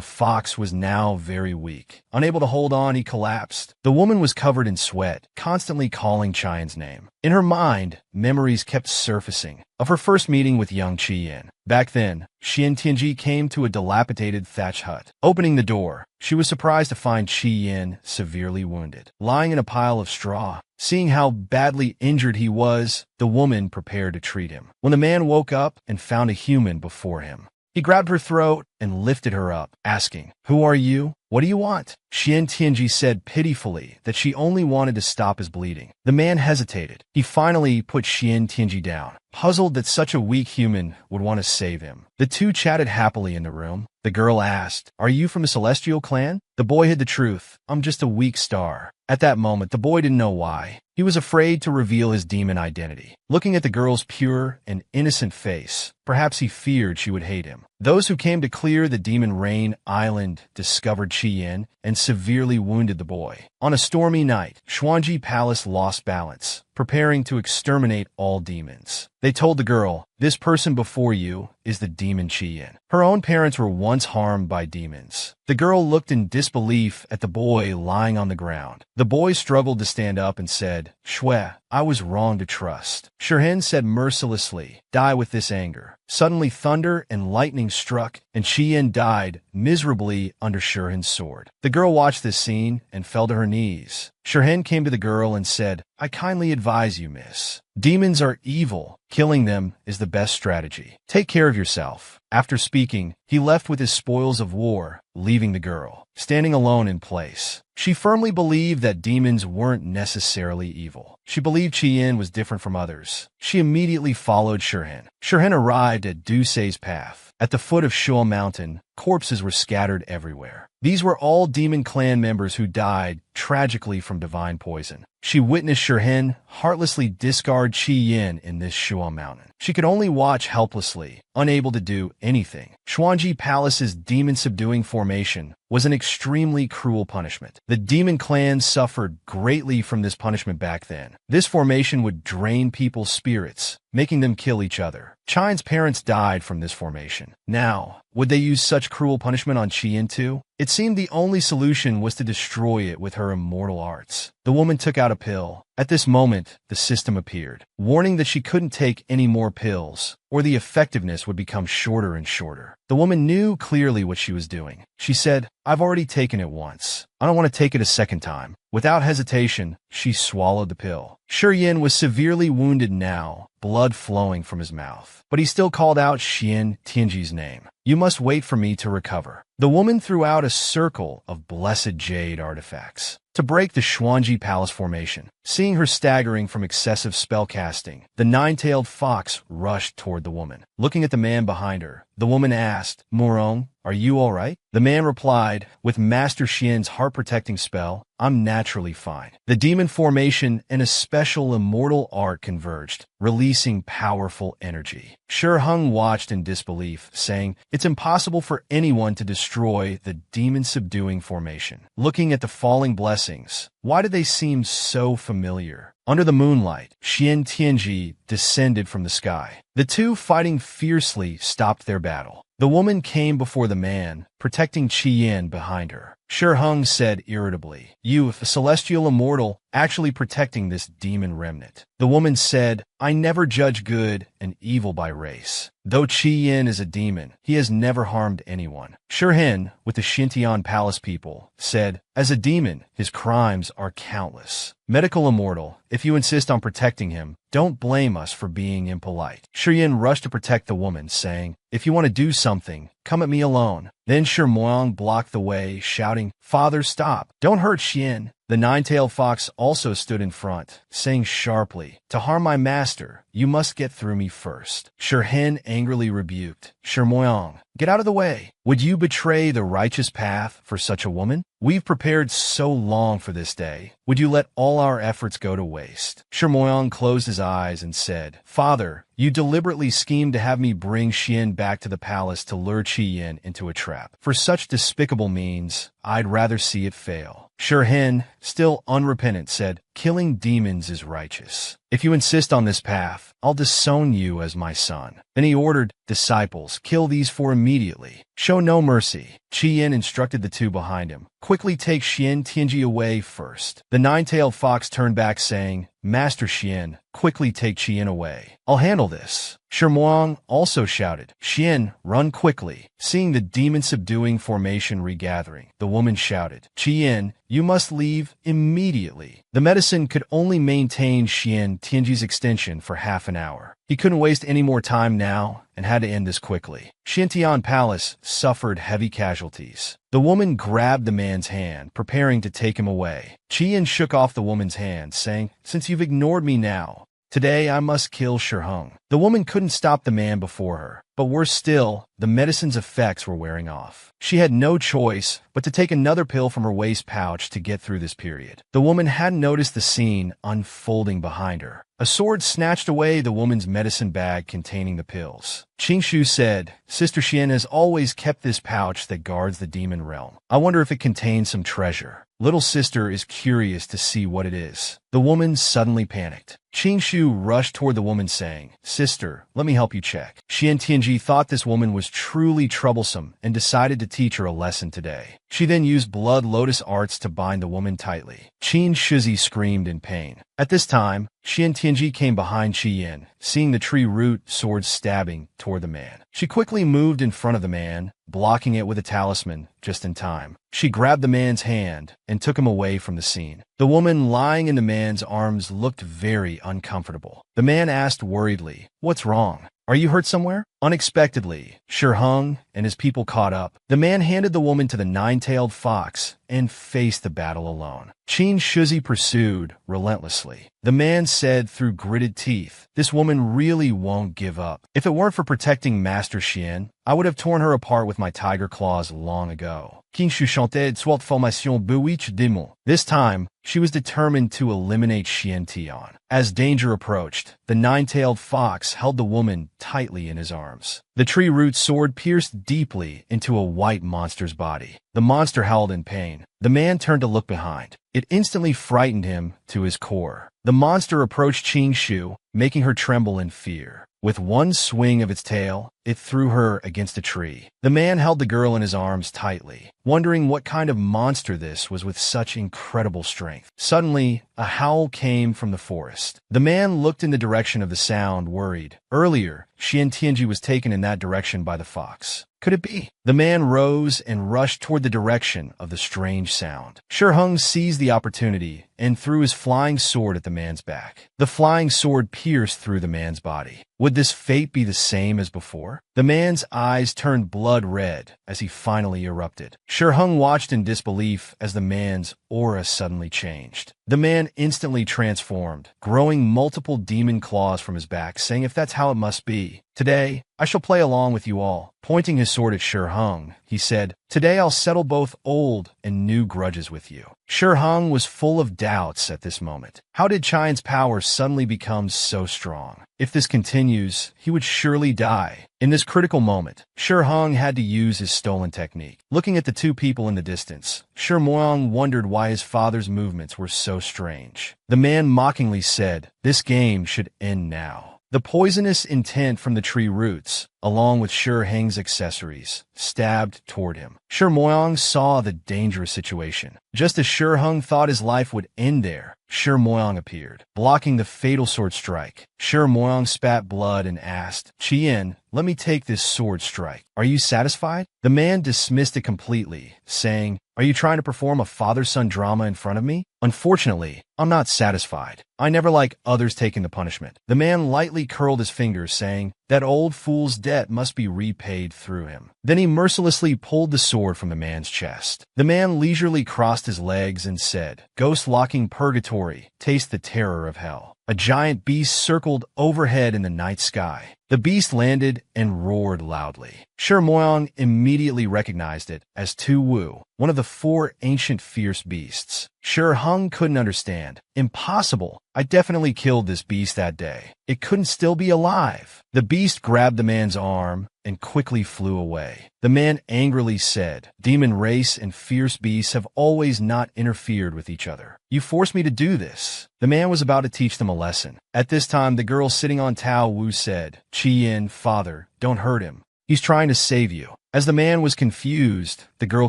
Speaker 1: fox was now very weak. Unable to hold on, he collapsed. The woman was covered in sweat, constantly calling Qian's name. In her mind, memories kept surfacing of her first meeting with young Qi Yin. Back then, Xian Tianji came to a dilapidated thatch hut. Opening the door, she was surprised to find Qi Yin severely wounded, lying in a pile of straw. Seeing how badly injured he was, the woman prepared to treat him. When the man woke up and found a human before him, he grabbed her throat and lifted her up, asking, "Who are you? What do you want?" Xian Tianji said pitifully that she only wanted to stop his bleeding. The man hesitated. He finally put Xian Tianji down, puzzled that such a weak human would want to save him. The two chatted happily in the room. The girl asked, "Are you from a celestial clan?" The boy hid the truth. "I'm just a weak star." At that moment, the boy didn't know why. He was afraid to reveal his demon identity. Looking at the girl's pure and innocent face, perhaps he feared she would hate him. Those who came to clear the Demon Rain Island discovered Qi Yin and severely wounded the boy. On a stormy night, Xuanji Palace lost balance, preparing to exterminate all demons. They told the girl, "This person before you is the demon Qi Yin." Her own parents were once harmed by demons. The girl looked in disbelief at the boy lying on the ground. The boy struggled to stand up and said, "Shui, I was wrong to trust." Shirhen said mercilessly, "Die with this anger." Suddenly thunder and lightning struck, and Qi Yin died miserably under Shirhen's sword. The girl watched this scene and fell to her knees. Shirhen came to the girl and said, "I kindly advise you, miss. Demons are evil. Killing them is the best strategy. Take care of yourself." After speaking, he left with his spoils of war, leaving the girl standing alone in place. She firmly believed that demons weren't necessarily evil. She believed Qi Yin was different from others. She immediately followed Shirhen. Shirhen arrived at Dusei's path. At the foot of Shua Mountain, corpses were scattered everywhere. These were all demon clan members who died tragically from divine poison. She witnessed Shirhen heartlessly discard Qi Yin in this Shua Mountain. She could only watch helplessly, unable to do anything. Xuanji Palace's demon-subduing formation was an extremely cruel punishment. The demon clan suffered greatly from this punishment back then. This formation would drain people's spirits, making them kill each other. Qian's parents died from this formation. Now, would they use such cruel punishment on Qi Yin too? It seemed the only solution was to destroy it with her immortal arts. The woman took out a pill. At this moment, the system appeared, warning that she couldn't take any more pills, or the effectiveness would become shorter and shorter. The woman knew clearly what she was doing. She said, "I've already taken it once. I don't want to take it a second time." Without hesitation, she swallowed the pill. Yin was severely wounded now, blood flowing from his mouth. But he still called out Xian Tianji's name. "You must wait for me to recover." The woman threw out a circle of blessed jade artifacts to break the Xuanji Palace formation. Seeing her staggering from excessive spellcasting, the nine-tailed fox rushed toward the woman. Looking at the man behind her, the woman asked, "Morong, are you all right?" The man replied, "With Master Xian's heart-protecting spell, I'm naturally fine." The demon formation and a special immortal art converged, releasing powerful energy. Hung watched in disbelief, saying, "It's impossible for anyone to destroy the demon-subduing formation." Looking at the falling blessings, why did they seem so familiar? Under the moonlight, Xian Tianji descended from the sky. The two, fighting fiercely, stopped their battle. The woman came before the man, protecting Qian behind her. Hung said irritably, "You, a celestial immortal, actually protecting this demon remnant." The woman said, "I never judge good and evil by race. Though Qian is a demon, he has never harmed anyone." Hin, with the Xintian Palace people, said, "As a demon, his crimes are countless. Medical immortal, if you insist on protecting him, don't blame us for being impolite." Yin rushed to protect the woman, saying, "If you want to do something, come at me alone." Then Moang blocked the way, shouting, "Father, stop! Don't hurt Xian." The nine-tailed fox also stood in front, saying sharply, "To harm my master, you must get through me first." Hin angrily rebuked, "Moang, get out of the way. Would you betray the righteous path for such a woman? We've prepared so long for this day. Would you let all our efforts go to waste?" Moang closed his eyes and said, "Father, you deliberately schemed to have me bring Xian back to the palace to lure Qian into a trap. For such despicable means, I'd rather see it fail." Hin, still unrepentant, said, "Killing demons is righteous. If you insist on this path, I'll disown you as my son." Then he ordered, "Disciples, kill these four immediately. Show no mercy." Qian instructed the two behind him, "Quickly take Xian Tianji away first." The nine-tailed fox turned back, saying, "Master Xian, quickly take Qian away. I'll handle this." Moang also shouted, "Xian, run quickly." Seeing the demon-subduing formation regathering, the woman shouted, "Qian, you must leave immediately." The medicine could only maintain Xian Tianji's extension for half an hour. He couldn't waste any more time now and had to end this quickly. Xintian Palace suffered heavy casualties. The woman grabbed the man's hand, preparing to take him away. Qian shook off the woman's hand, saying, "Since you've ignored me now, today I must kill Hung." The woman couldn't stop the man before her, but worse still, the medicine's effects were wearing off. She had no choice but to take another pill from her waist pouch to get through this period. The woman hadn't noticed the scene unfolding behind her. A sword snatched away the woman's medicine bag containing the pills. Qingshu said, "Sister Xian has always kept this pouch that guards the demon realm. I wonder if it contains some treasure. Little sister is curious to see what it is." The woman suddenly panicked. Qingshu rushed toward the woman, saying, "Sister, let me help you check." Xian Tianji thought this woman was truly troublesome and decided to teach her a lesson today. She then used blood lotus arts to bind the woman tightly. Qin Shizi screamed in pain. At this time, Xian Tianji came behind Qian, seeing the tree root sword stabbing toward the man. She quickly moved in front of the man, blocking it with a talisman just in time. She grabbed the man's hand and took him away from the scene. The woman lying in the man's arms looked very uncomfortable. The man asked worriedly, "What's wrong? Are you hurt somewhere?" Unexpectedly, Hung and his people caught up. The man handed the woman to the nine-tailed fox and faced the battle alone. Qin Shizi pursued relentlessly. The man said through gritted teeth, "This woman really won't give up. If it weren't for protecting Master Xian, I would have torn her apart with my tiger claws long ago." Qingshu chanted soit formation buich démon. This time, she was determined to eliminate Xian Tian. As danger approached, the nine-tailed fox held the woman tightly in his arms. The tree root sword pierced deeply into a white monster's body. The monster howled in pain. The man turned to look behind. It instantly frightened him to his core. The monster approached Qingshu, making her tremble in fear. With one swing of its tail, it threw her against a tree. The man held the girl in his arms tightly, wondering what kind of monster this was with such incredible strength. Suddenly, a howl came from the forest. The man looked in the direction of the sound, worried. Earlier, Xiantianji was taken in that direction by the fox. Could it be? The man rose and rushed toward the direction of the strange sound. Shiheng seized the opportunity and threw his flying sword at the man's back. The flying sword pierced through the man's body. Would this fate be the same as before? The man's eyes turned blood red as he finally erupted. Shiheng watched in disbelief as the man's aura suddenly changed. The man instantly transformed, growing multiple demon claws from his back, saying, "If that's how it must be, today I shall play along with you all." Pointing his sword at Shiheng, he said, "Today I'll settle both old and new grudges with you." Shiheng was full of doubts at this moment. How did Qian's power suddenly become so strong? If this continues, he would surely die. In this critical moment, Shiheng had to use his stolen technique. Looking at the two people in the distance, Shiheng wondered why his father's movements were so strange. The man mockingly said, "This game should end now." The poisonous intent from the tree roots, along with Shiheng's accessories, stabbed toward him. Shiheng saw the dangerous situation. Just as Shiheng thought his life would end there, Shiheng appeared, blocking the fatal sword strike. Shiheng spat blood and asked, "Qian, let me take this sword strike. Are you satisfied?" The man dismissed it completely, saying, "Are you trying to perform a father-son drama in front of me? Unfortunately, I'm not satisfied. I never like others taking the punishment." The man lightly curled his fingers, saying, "That old fool's debt must be repaid through him." Then he mercilessly pulled the sword from the man's chest. The man leisurely crossed his legs and said, "Ghost-locking purgatory, taste the terror of hell." A giant beast circled overhead in the night sky. The beast landed and roared loudly. Shiheng immediately recognized it as Tu Wu, one of the 4 ancient fierce beasts. Shiheng couldn't understand. "Impossible. I definitely killed this beast that day. It couldn't still be alive." The beast grabbed the man's arm and quickly flew away. The man angrily said, "Demon race and fierce beasts have always not interfered with each other. You forced me to do this." The man was about to teach them a lesson. At this time, the girl sitting on Tao Wu said, "Qian, father, don't hurt him. He's trying to save you." As the man was confused, the girl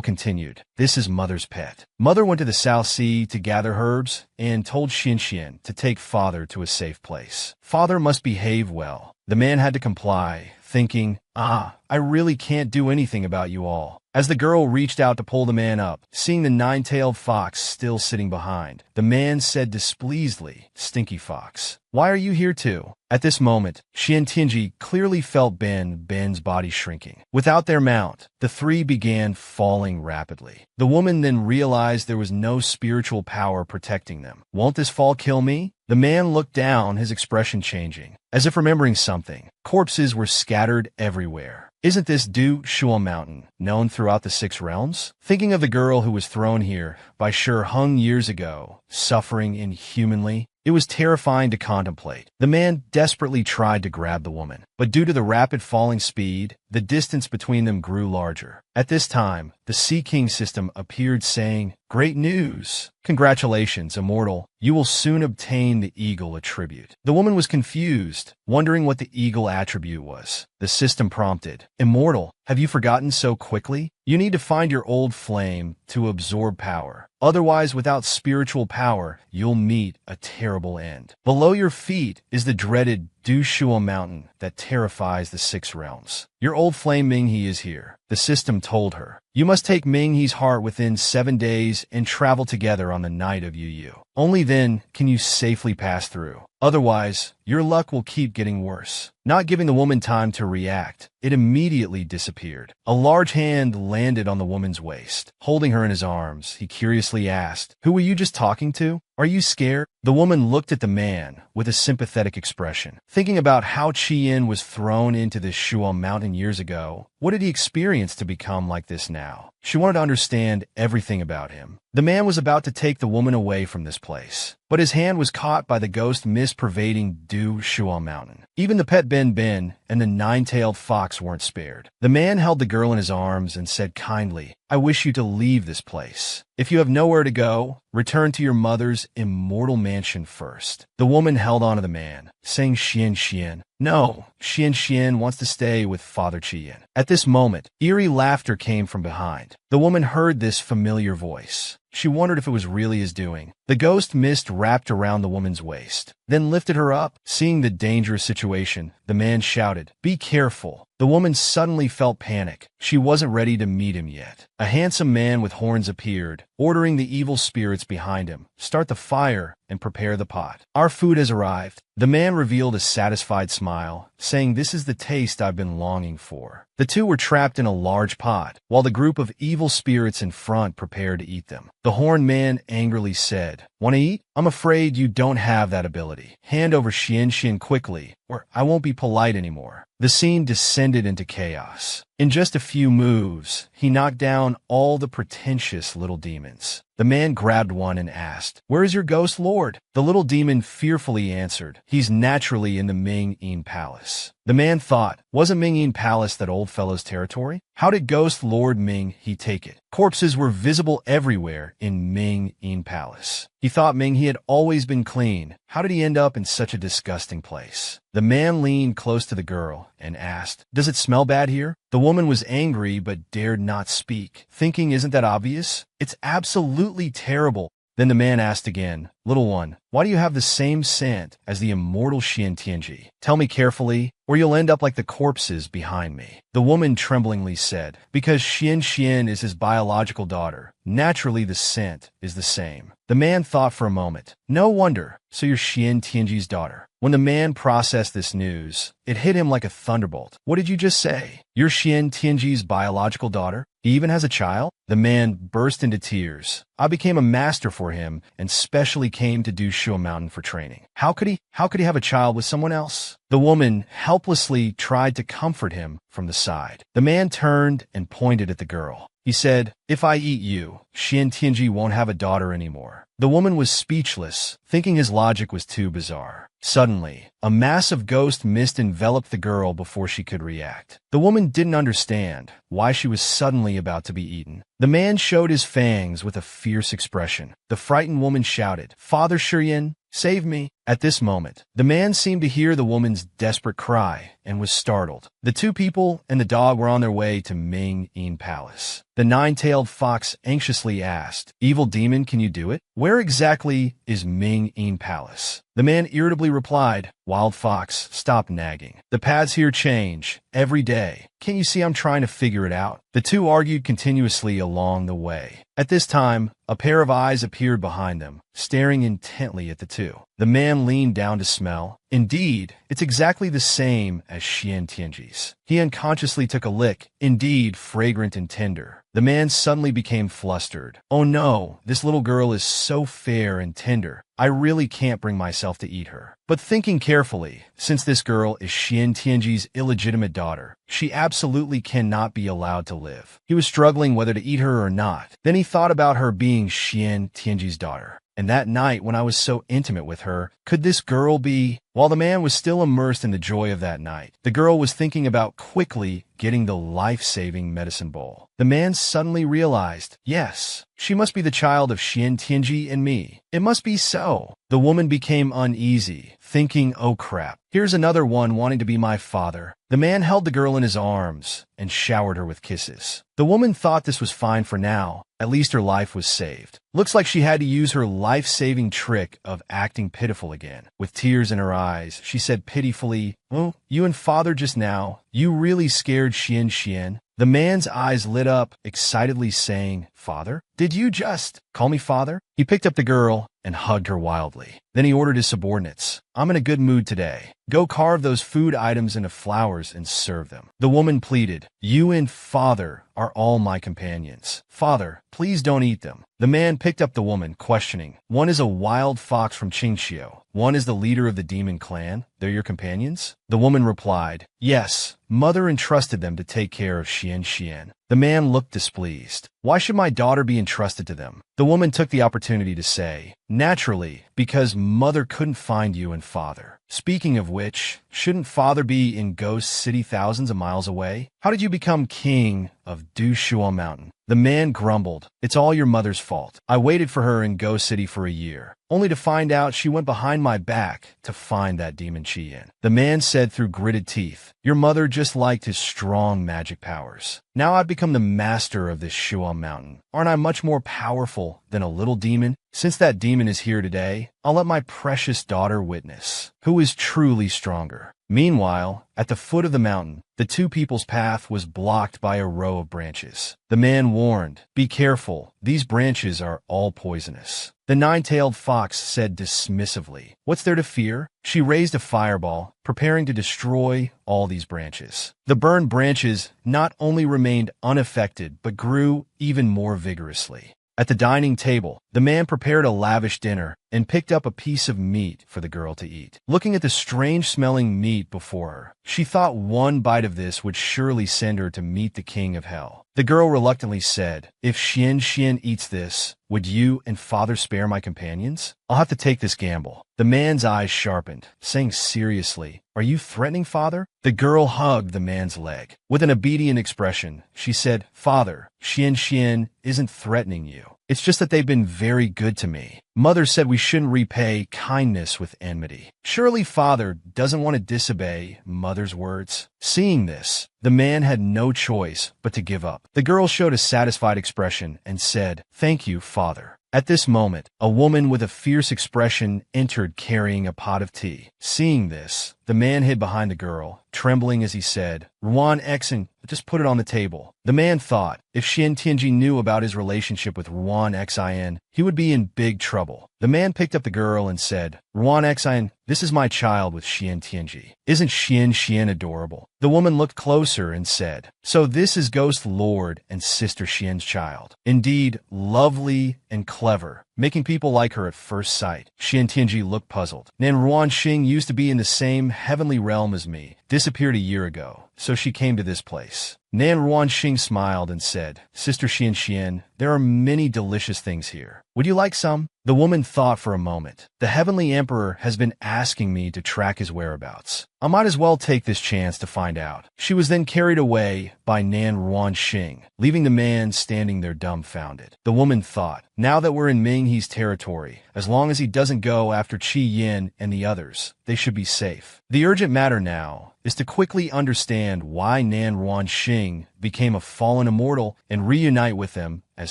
Speaker 1: continued, "This is mother's pet. Mother went to the South Sea to gather herbs and told Xianxian to take father to a safe place. Father must behave well." The man had to comply, thinking, I really can't do anything about you all." As the girl reached out to pull the man up, seeing the 9-tailed fox still sitting behind, the man said displeasedly, "Stinky fox, why are you here too?" At this moment, Xiantianji clearly felt Ben's body shrinking. Without their mount, the 3 began falling rapidly. The woman then realized there was no spiritual power protecting them. "Won't this fall kill me?" The man looked down, his expression changing. As if remembering something, corpses were scattered everywhere. Isn't this Du Shuo Mountain, known throughout the 6 realms? Thinking of the girl who was thrown here by Shiheng years ago, suffering inhumanly, it was terrifying to contemplate. The man desperately tried to grab the woman, but due to the rapid falling speed, the distance between them grew larger. At this time, the Sea King system appeared, saying, "Great news! Congratulations, immortal. You will soon obtain the eagle attribute." The woman was confused, wondering what the eagle attribute was. The system prompted, "Immortal, have you forgotten so quickly? You need to find your old flame to absorb power. Otherwise, without spiritual power, you'll meet a terrible end. Below your feet is the dreaded Du Shuo Mountain that terrifies the 6 realms. Your old flame Minghe is here." The system told her, "You must take Minghe's heart within 7 days and travel together on the night of Yu. Only then can you safely pass through. Otherwise, your luck will keep getting worse." Not giving the woman time to react, it immediately disappeared. A large hand landed on the woman's waist. Holding her in his arms, he curiously asked, "Who were you just talking to? Are you scared?" The woman looked at the man with a sympathetic expression. Thinking about how Qian was thrown into this Shuo Mountain years ago, what did he experience to become like this now? She wanted to understand everything about him. The man was about to take the woman away from this place, but his hand was caught by the ghost mist pervading Du Shuo Mountain. Even the pet Ben Ben and the nine-tailed fox weren't spared. The man held the girl in his arms and said kindly, "I wish you to leave this place. If you have nowhere to go, return to your mother's immortal mansion first." The woman held on to the man, saying Xian Xian. No, Xian Xian wants to stay with Father Qian. At this moment, eerie laughter came from behind. The woman heard this familiar voice. She wondered if it was really his doing. The ghost mist wrapped around the woman's waist, then lifted her up. Seeing the dangerous situation, the man shouted, "Be careful." The woman suddenly felt panic. She wasn't ready to meet him yet. A handsome man with horns appeared, ordering the evil spirits behind him, "Start the fire and prepare the pot. Our food has arrived." The man revealed a satisfied smile, saying, "This is the taste I've been longing for." The two were trapped in a large pot, while the group of evil spirits in front prepared to eat them. The horned man angrily said, "Want to eat? I'm afraid you don't have that ability. Hand over Xian Xian quickly, or I won't be polite anymore." The scene descended into chaos. In just a few moves, he knocked down all the pretentious little demons. The man grabbed one and asked, "Where is your ghost lord?" The little demon fearfully answered, "He's naturally in the Ming-Yin Palace." The man thought, wasn't Ming-Yin Palace that old fellow's territory? How did Ghost Lord Ming he take it? Corpses were visible everywhere in Ming-Yin Palace. He thought Ming-He had always been clean. How did he end up in such a disgusting place? The man leaned close to the girl and asked, "Does it smell bad here?" The woman was angry but dared not speak, thinking, isn't that obvious? It's absolutely terrible. Then the man asked again, "Little one, why do you have the same scent as the immortal Xian Tianji? Tell me carefully, or you'll end up like the corpses behind me." The woman tremblingly said, "Because Xian Xian is his biological daughter. Naturally, the scent is the same." The man thought for a moment. No wonder, so you're Xian Tianji's daughter. When the man processed this news, it hit him like a thunderbolt. What did you just say? You're Xian Tianji's biological daughter? He even has a child? The man burst into tears. I became a master for him and specially came to Dushuo Mountain for training. How could he have a child with someone else? The woman helplessly tried to comfort him from the side. The man turned and pointed at the girl. He said, "If I eat you, Xian Tianji won't have a daughter anymore." The woman was speechless, thinking his logic was too bizarre. Suddenly, a mass of ghost mist enveloped the girl before she could react. The woman didn't understand why she was suddenly about to be eaten. The man showed his fangs with a fierce expression. The frightened woman shouted, "Father Shiyan, save me." At this moment, the man seemed to hear the woman's desperate cry and was startled. The two people and the dog were on their way to Ming-Yin Palace. The nine-tailed fox anxiously asked, "Evil demon, can you do it? Where exactly is Ming-Yin Palace?" The man irritably replied, "Wild fox, stop nagging. The paths here change every day. Can't you see I'm trying to figure it out?" The two argued continuously along the way. At this time, a pair of eyes appeared behind them, staring intently at the two. The man leaned down to smell. Indeed, it's exactly the same as Xian Tianji's. He unconsciously took a lick, indeed fragrant and tender. The man suddenly became flustered. "Oh no, this little girl is so fair and tender. I really can't bring myself to eat her." But thinking carefully, since this girl is Xian Tianji's illegitimate daughter, she absolutely cannot be allowed to live. He was struggling whether to eat her or not. Then he thought about her being Xian Tianji's daughter. And that night when I was so intimate with her, could this girl be? While the man was still immersed in the joy of that night, the girl was thinking about quickly getting the life-saving medicine bowl. The man suddenly realized, yes, she must be the child of Xian Tianji and me. It must be so. The woman became uneasy, thinking, oh crap, here's another one wanting to be my father. The man held the girl in his arms and showered her with kisses. The woman thought this was fine for now. At least her life was saved. Looks like she had to use her life-saving trick of acting pitiful again. With tears in her eyes, she said pitifully, "Oh, you and father just now, you really scared Xian Xian." The man's eyes lit up, excitedly saying, "Father? Did you just call me father?" He picked up the girl and hugged her wildly. Then he ordered his subordinates, "I'm in a good mood today. Go carve those food items into flowers and serve them." The woman pleaded, "You and father are all my companions. Father, please don't eat them." The man picked up the woman, questioning, "One is a wild fox from Qingxiu. One is the leader of the demon clan. They're your companions?" The woman replied, "Yes, mother entrusted them to take care of Xian Xian." The man looked displeased. Why should my daughter be entrusted to them? The woman took the opportunity to say, naturally, because mother couldn't find you and father. Speaking of which, shouldn't father be in Ghost City thousands of miles away? How did you become king of Dushuo Mountain? The man grumbled, it's all your mother's fault. I waited for her in Ghost City for a year, only to find out she went behind my back to find that demon Qian. The man said through gritted teeth, your mother just liked his strong magic powers. Now I've become the master of this Shuo Mountain. Aren't I much more powerful than a little demon? Since that demon is here today, I'll let my precious daughter witness who is truly stronger. Meanwhile, at the foot of the mountain, the two people's path was blocked by a row of branches. The man warned, be careful, these branches are all poisonous. The nine-tailed fox said dismissively, what's there to fear? She raised a fireball, preparing to destroy all these branches. The burned branches not only remained unaffected, but grew even more vigorously. At the dining table, the man prepared a lavish dinner and picked up a piece of meat for the girl to eat. Looking at the strange-smelling meat before her, she thought one bite of this would surely send her to meet the king of hell. The girl reluctantly said, if Xian eats this, would you and father spare my companions? I'll have to take this gamble. The man's eyes sharpened, saying seriously, are you threatening father? The girl hugged the man's leg. With an obedient expression, she said, father, Xian isn't threatening you. It's just that they've been very good to me. Mother said we shouldn't repay kindness with enmity. Surely father doesn't want to disobey mother's words. Seeing this, the man had no choice but to give up. The girl showed a satisfied expression and said, thank you, father. At this moment, a woman with a fierce expression entered carrying a pot of tea. Seeing this, the man hid behind the girl, trembling as he said, Ruan Exen, just put it on the table. The man thought, if Xian Tianji knew about his relationship with Ruan Xin, he would be in big trouble. The man picked up the girl and said, Ruan Xin, this is my child with Xian Tianji. Isn't Xian adorable? The woman looked closer and said, so this is Ghost Lord and Sister Xian's child. Indeed, lovely and clever, making people like her at first sight. Xian Tianji looked puzzled. Nan Ruan Xing used to be in the same heavenly realm as me, disappeared a year ago, so she came to this place. Nan Ruan Xing smiled and said, Sister Xian, there are many delicious things here. Would you like some? The woman thought for a moment. The Heavenly Emperor has been asking me to track his whereabouts. I might as well take this chance to find out. She was then carried away by Nan Ruan Xing, leaving the man standing there dumbfounded. The woman thought, now that we're in Ming He's territory, as long as he doesn't go after Qi Yin and the others, they should be safe. The urgent matter now is to quickly understand why Nan Ruan Xing became a fallen immortal and reunite with them as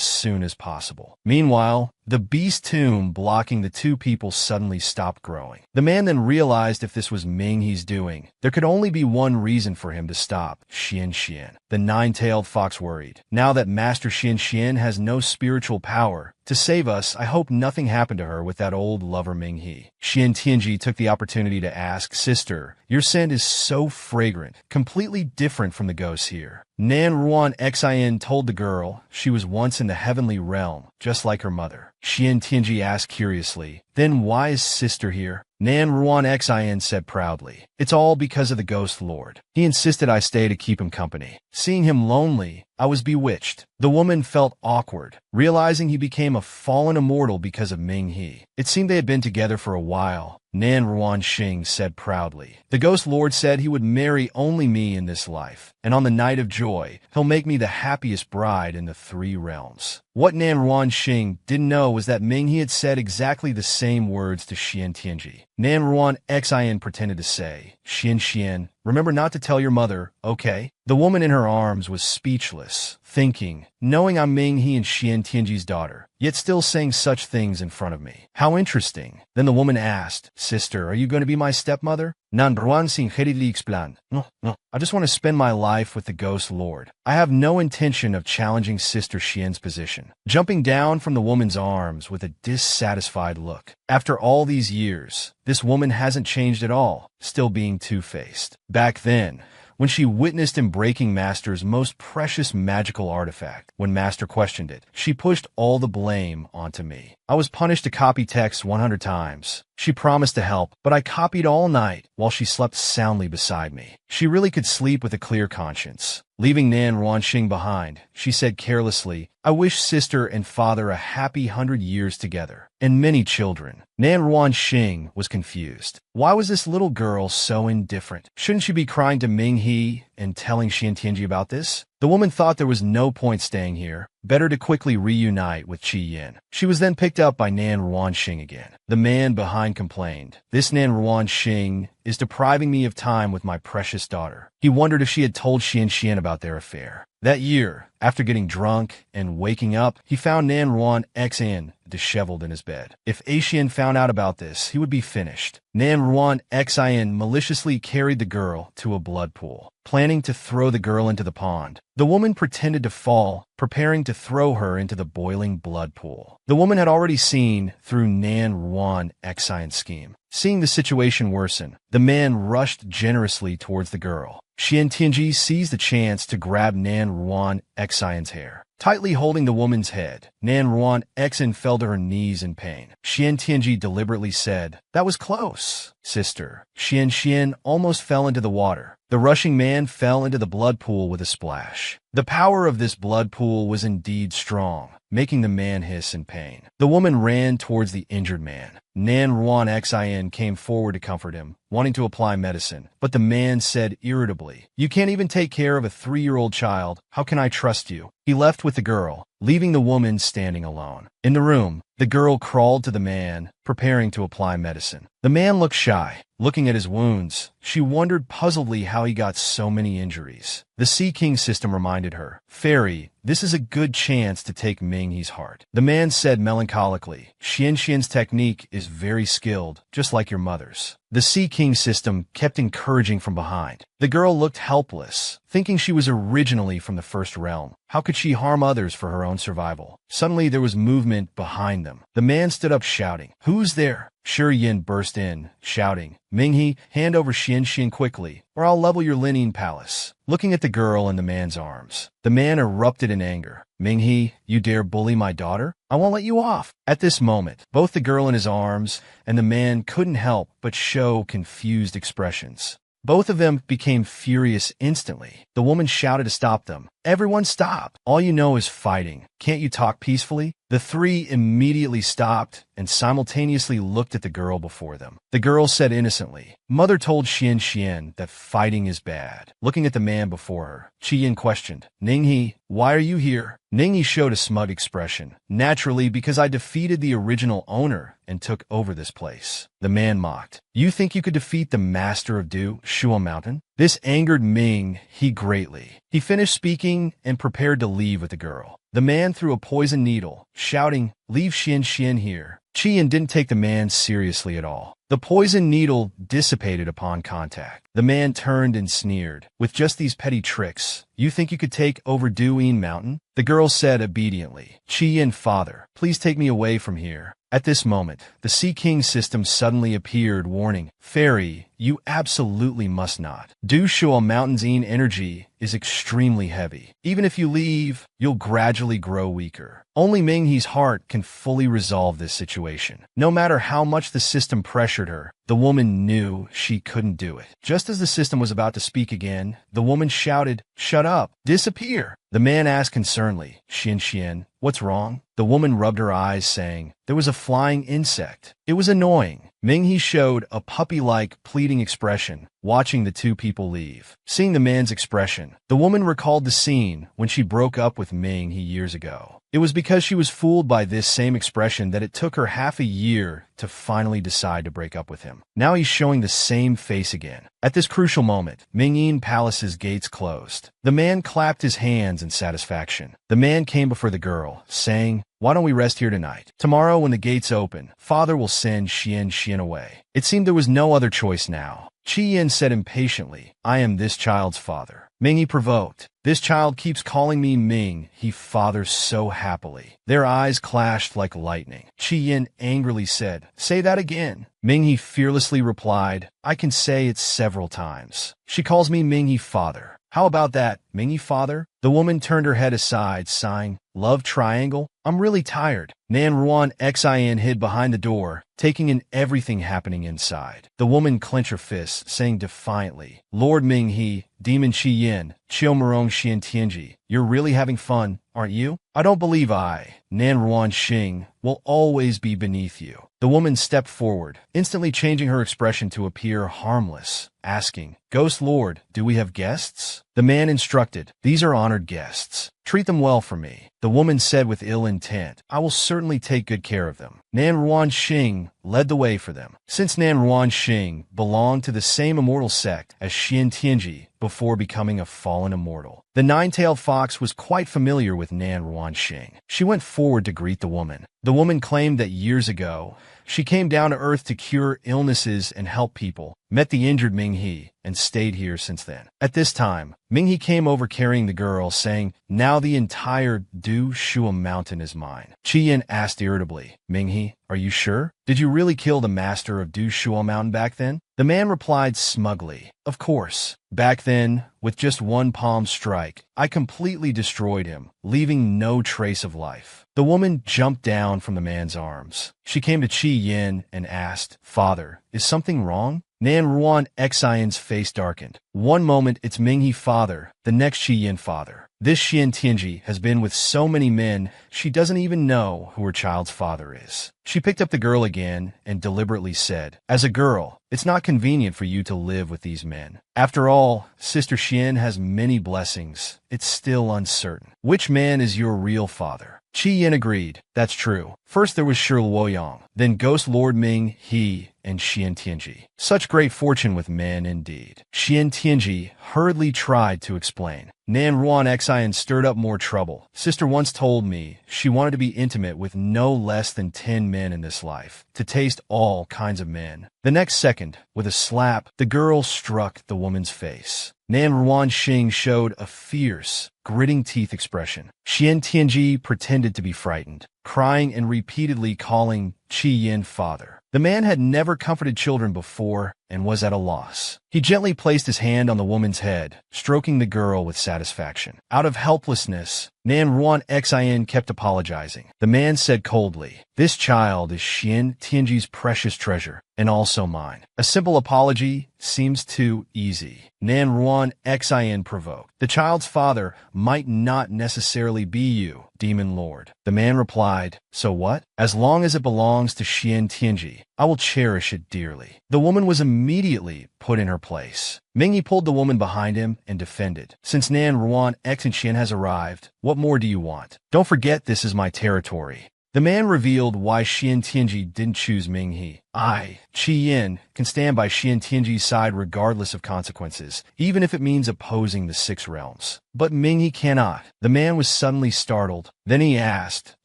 Speaker 1: soon as possible. Meanwhile, the beast tomb blocking the two people suddenly stopped growing. The man then realized if this was Ming He's doing, there could only be one reason for him to stop Xian. The nine-tailed fox worried. Now that Master Xian has no spiritual power, to save us, I hope nothing happened to her with that old lover Ming He. Xian Tianji took the opportunity to ask, Sister, your scent is so fragrant, completely different from the ghosts here. Nan Ruan Xin told the girl she was once in the heavenly realm, just like her mother. Xian Tianji asked curiously, then why is Sister here? Nan Ruan Xin said proudly, it's all because of the Ghost Lord. He insisted I stay to keep him company. Seeing him lonely, I was bewitched. The woman felt awkward, realizing he became a fallen immortal because of Ming He. It seemed they had been together for a while. Nan Ruan Xing said proudly, the Ghost Lord said he would marry only me in this life, and on the night of joy, he'll make me the happiest bride in the three realms. What Nan Ruan Xing didn't know was that Ming He had said exactly the same words to Xian Tianji. Nan Ruan Xin pretended to say, Xian, remember not to tell your mother, okay? The woman in her arms was speechless, thinking, knowing I'm Ming He and Xian Tianji's daughter, yet still saying such things in front of me. How interesting. Then the woman asked, Sister, are you going to be my stepmother? Nan Ruan sincerely explained, No, I just want to spend my life with the Ghost Lord. I have no intention of challenging Sister Xian's position. Jumping down from the woman's arms with a dissatisfied look. After all these years, this woman hasn't changed at all, still being two-faced. Back then, when she witnessed him breaking Master's most precious magical artifact, when Master questioned it, she pushed all the blame onto me. I was punished to copy text 100 times. She promised to help, but I copied all night while she slept soundly beside me. She really could sleep with a clear conscience. Leaving Nan Ruanxing behind, she said carelessly, I wish sister and father a happy 100 years together, and many children. Nan Ruanxing was confused. Why was this little girl so indifferent? Shouldn't she be crying to Ming He and telling Xian Tianji about this? The woman thought there was no point staying here. Better to quickly reunite with Qi Yin. She was then picked up by Nan Ruanxing again. The man behind complained, This Nan Ruanxing is depriving me of time with my precious daughter. He wondered if she had told Xian about their affair. That year, after getting drunk and waking up, he found Nan Ruanxing disheveled in his bed. If Xian found out about this, he would be finished. Nan Ruanxing maliciously carried the girl to a blood pool, planning to throw the girl into the pond. The woman pretended to fall, preparing to throw her into the boiling blood pool. The woman had already seen through Nan Ruanxing's scheme. Seeing the situation worsen, the man rushed generously towards the girl. Xian Tianji seized the chance to grab Nan Ruanxing's hair. Tightly holding the woman's head, Nan Ruanxing fell to her knees in pain. Xian Tianji deliberately said, That was close, sister. Xian almost fell into the water. The rushing man fell into the blood pool with a splash. The power of this blood pool was indeed strong, making the man hiss in pain. The woman ran towards the injured man. Nan Ruanxing came forward to comfort him, wanting to apply medicine, but the man said irritably, You can't even take care of a 3-year-old child. How can I trust you? He left with the girl, leaving the woman standing alone. In the room, the girl crawled to the man, preparing to apply medicine. The man looked shy. Looking at his wounds, she wondered puzzledly how he got so many injuries. The Sea King system reminded her, Fairy, this is a good chance to take Ming He's heart. The man said melancholically, Xian's technique is very skilled, just like your mother's. The Sea King system kept encouraging from behind. The girl looked helpless, thinking she was originally from the first realm. How could she harm others for her own survival? Suddenly there was movement behind them. The man stood up shouting, Who's there? Shi Yin burst in, shouting, Ming He, hand over Xian quickly, or I'll level your Lining Palace. Looking at the girl in the man's arms, the man erupted in anger. Ming He, you dare bully my daughter? I won't let you off. At this moment, both the girl in his arms and the man couldn't help but show confused expressions. Both of them became furious instantly. The woman shouted to stop them. Everyone stop! All you know is fighting. Can't you talk peacefully? The three immediately stopped and simultaneously looked at the girl before them. The girl said innocently, Mother told Xian that fighting is bad. Looking at the man before her, Qi Yin questioned, Ning He, why are you here? Ning He showed a smug expression. Naturally, because I defeated the original owner and took over this place. The man mocked. You think you could defeat the master of Du, Shuo Mountain? This angered Ming He greatly. He finished speaking and prepared to leave with the girl. The man threw a poison needle, shouting, Leave Xian here. Qi Yin didn't take the man seriously at all. The poison needle dissipated upon contact. The man turned and sneered. With just these petty tricks, you think you could take over Duyin Mountain? The girl said obediently, Qi Yin, father, please take me away from here. At this moment, the Sea King system suddenly appeared, warning, Fairy, you absolutely must not. Du Shuo Mountain's Yin energy is extremely heavy. Even if you leave, you'll gradually grow weaker. Only Ming He's heart can fully resolve this situation. No matter how much the system pressured her, the woman knew she couldn't do it. Just as the system was about to speak again, the woman shouted, Shut up! Disappear! The man asked concernedly, Xian, what's wrong? The woman rubbed her eyes, saying, There was a flying insect. It was annoying. Ming He showed a puppy-like pleading expression, watching the two people leave. Seeing the man's expression, the woman recalled the scene when she broke up with Ming He years ago. It was because she was fooled by this same expression that it took her half a year to finally decide to break up with him. Now he's showing the same face again. At this crucial moment, Ming Yin Palace's gates closed. The man clapped his hands in satisfaction. The man came before the girl, saying, Why don't we rest here tonight? Tomorrow when the gates open, father will send Xian away. It seemed there was no other choice now. Qi Yin said impatiently, I am this child's father. Ming He provoked. This child keeps calling me Ming He father so happily. Their eyes clashed like lightning. Qi Yin angrily said, Say that again. Ming He fearlessly replied, I can say it several times. She calls me Ming He father. How about that? Mingyi father? The woman turned her head aside, sighing, love triangle? I'm really tired. Nan Ruan Xin hid behind the door, taking in everything happening inside. The woman clenched her fists, saying defiantly, Lord Mingyi, Demon Shi Yin, Chiu Merong Xian Tianji, you're really having fun, aren't you? I don't believe Nan Ruan Xing, will always be beneath you. The woman stepped forward, instantly changing her expression to appear harmless, asking, Ghost Lord, do we have guests? The man instructed, these are honored guests. Treat them well for me. The woman said with ill intent, I will certainly take good care of them. Nan Ruan Xing led the way for them. Since Nan Ruan Xing belonged to the same immortal sect as Xian Tianji before becoming a fallen immortal, the nine-tailed fox was quite familiar with Nan Ruan Xing. She went forward to greet the woman. The woman claimed that years ago, she came down to Earth to cure illnesses and help people, met the injured Mingyi, and stayed here since then. At this time, Mingyi came over carrying the girl, saying, now the entire Du Shua mountain is mine. Qi Yin asked irritably, Mingyi, are you sure? Did you really kill the master of Du Shua mountain back then? The man replied smugly, of course. Back then, with just one palm strike, I completely destroyed him, leaving no trace of life. The woman jumped down from the man's arms. She came to Qi Yin and asked, Father, is something wrong? Nan Ruan Xion's face darkened. One moment it's Mingyi father, the next Qi Yin father. This Xian Tianji has been with so many men, she doesn't even know who her child's father is. She picked up the girl again and deliberately said, as a girl, it's not convenient for you to live with these men. After all, Sister Xian has many blessings. It's still uncertain. Which man is your real father? Qi Yin agreed. That's true. First there was Shi Luoyang, then Ghost Lord Mingyi and Xian Tianji. Such great fortune with men indeed. Xian Tianji hurriedly tried to explain. Nan Ruan Xian stirred up more trouble. Sister once told me she wanted to be intimate with no less than 10 men in this life, to taste all kinds of men. The next second, with a slap, the girl struck the woman's face. Nan Ruan Xing showed a fierce, gritting teeth expression. Xian Tianji pretended to be frightened, crying and repeatedly calling Qi Yin father. The man had never comforted children before and was at a loss. He gently placed his hand on the woman's head, stroking the girl with satisfaction. Out of helplessness, Nan Ruan Xin kept apologizing. The man said coldly, this child is Xian Tianji's precious treasure, and also mine. A simple apology seems too easy. Nan Ruan Xin provoked. The child's father might not necessarily be you, Demon Lord. The man replied, so what? As long as it belongs to Xian Tianji, I will cherish it dearly. The woman was immediately put in her place. Mingyi pulled the woman behind him and defended. Since Nan Ruan Xian has arrived, what more do you want? Don't forget this is my territory. The man revealed why Xian Tianji didn't choose Mingyi. I, Qi Yin, can stand by Xian Tianji's side regardless of consequences, even if it means opposing the 6 realms. But Mingyi cannot. The man was suddenly startled. Then he asked,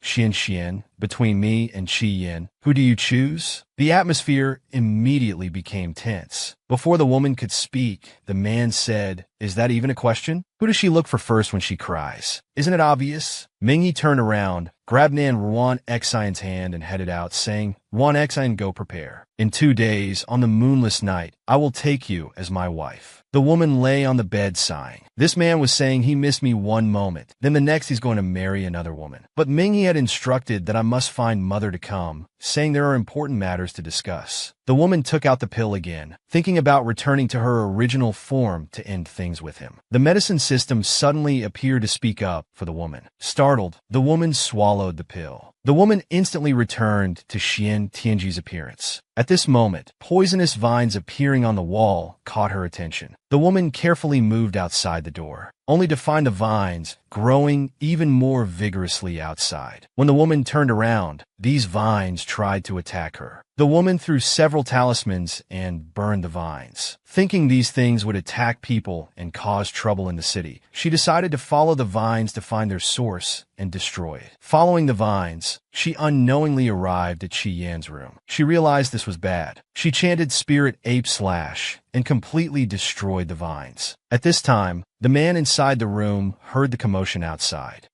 Speaker 1: Xian, between me and Qi Yin, who do you choose? The atmosphere immediately became tense. Before the woman could speak, the man said, is that even a question? Who does she look for first when she cries? Isn't it obvious? Mingyi turned around, grabbed Nan Ruan Xion's hand and headed out, saying, Ruan Xin, go prepare. In 2 days, on the moonless night, I will take you as my wife. The woman lay on the bed sighing. This man was saying he missed me one moment, then the next he's going to marry another woman. But Mingyi had instructed that I must find mother to come, saying there are important matters to discuss. The woman took out the pill again, thinking about returning to her original form to end things with him. The medicine system suddenly appeared to speak up for the woman. Startled, the woman swallowed the pill. The woman instantly returned to Xian Tianji's appearance. At this moment, poisonous vines appearing on the wall caught her attention. The woman carefully moved outside the door, only to find the vines growing even more vigorously outside. When the woman turned around, these vines tried to attack her. The woman threw several talismans and burned the vines. Thinking these things would attack people and cause trouble in the city, she decided to follow the vines to find their source and destroy it. Following the vines, she unknowingly arrived at Qi Yan's room. She realized this was bad. She chanted Spirit Ape Slash and completely destroyed the vines. At this time, the man inside the room heard the commotion outside.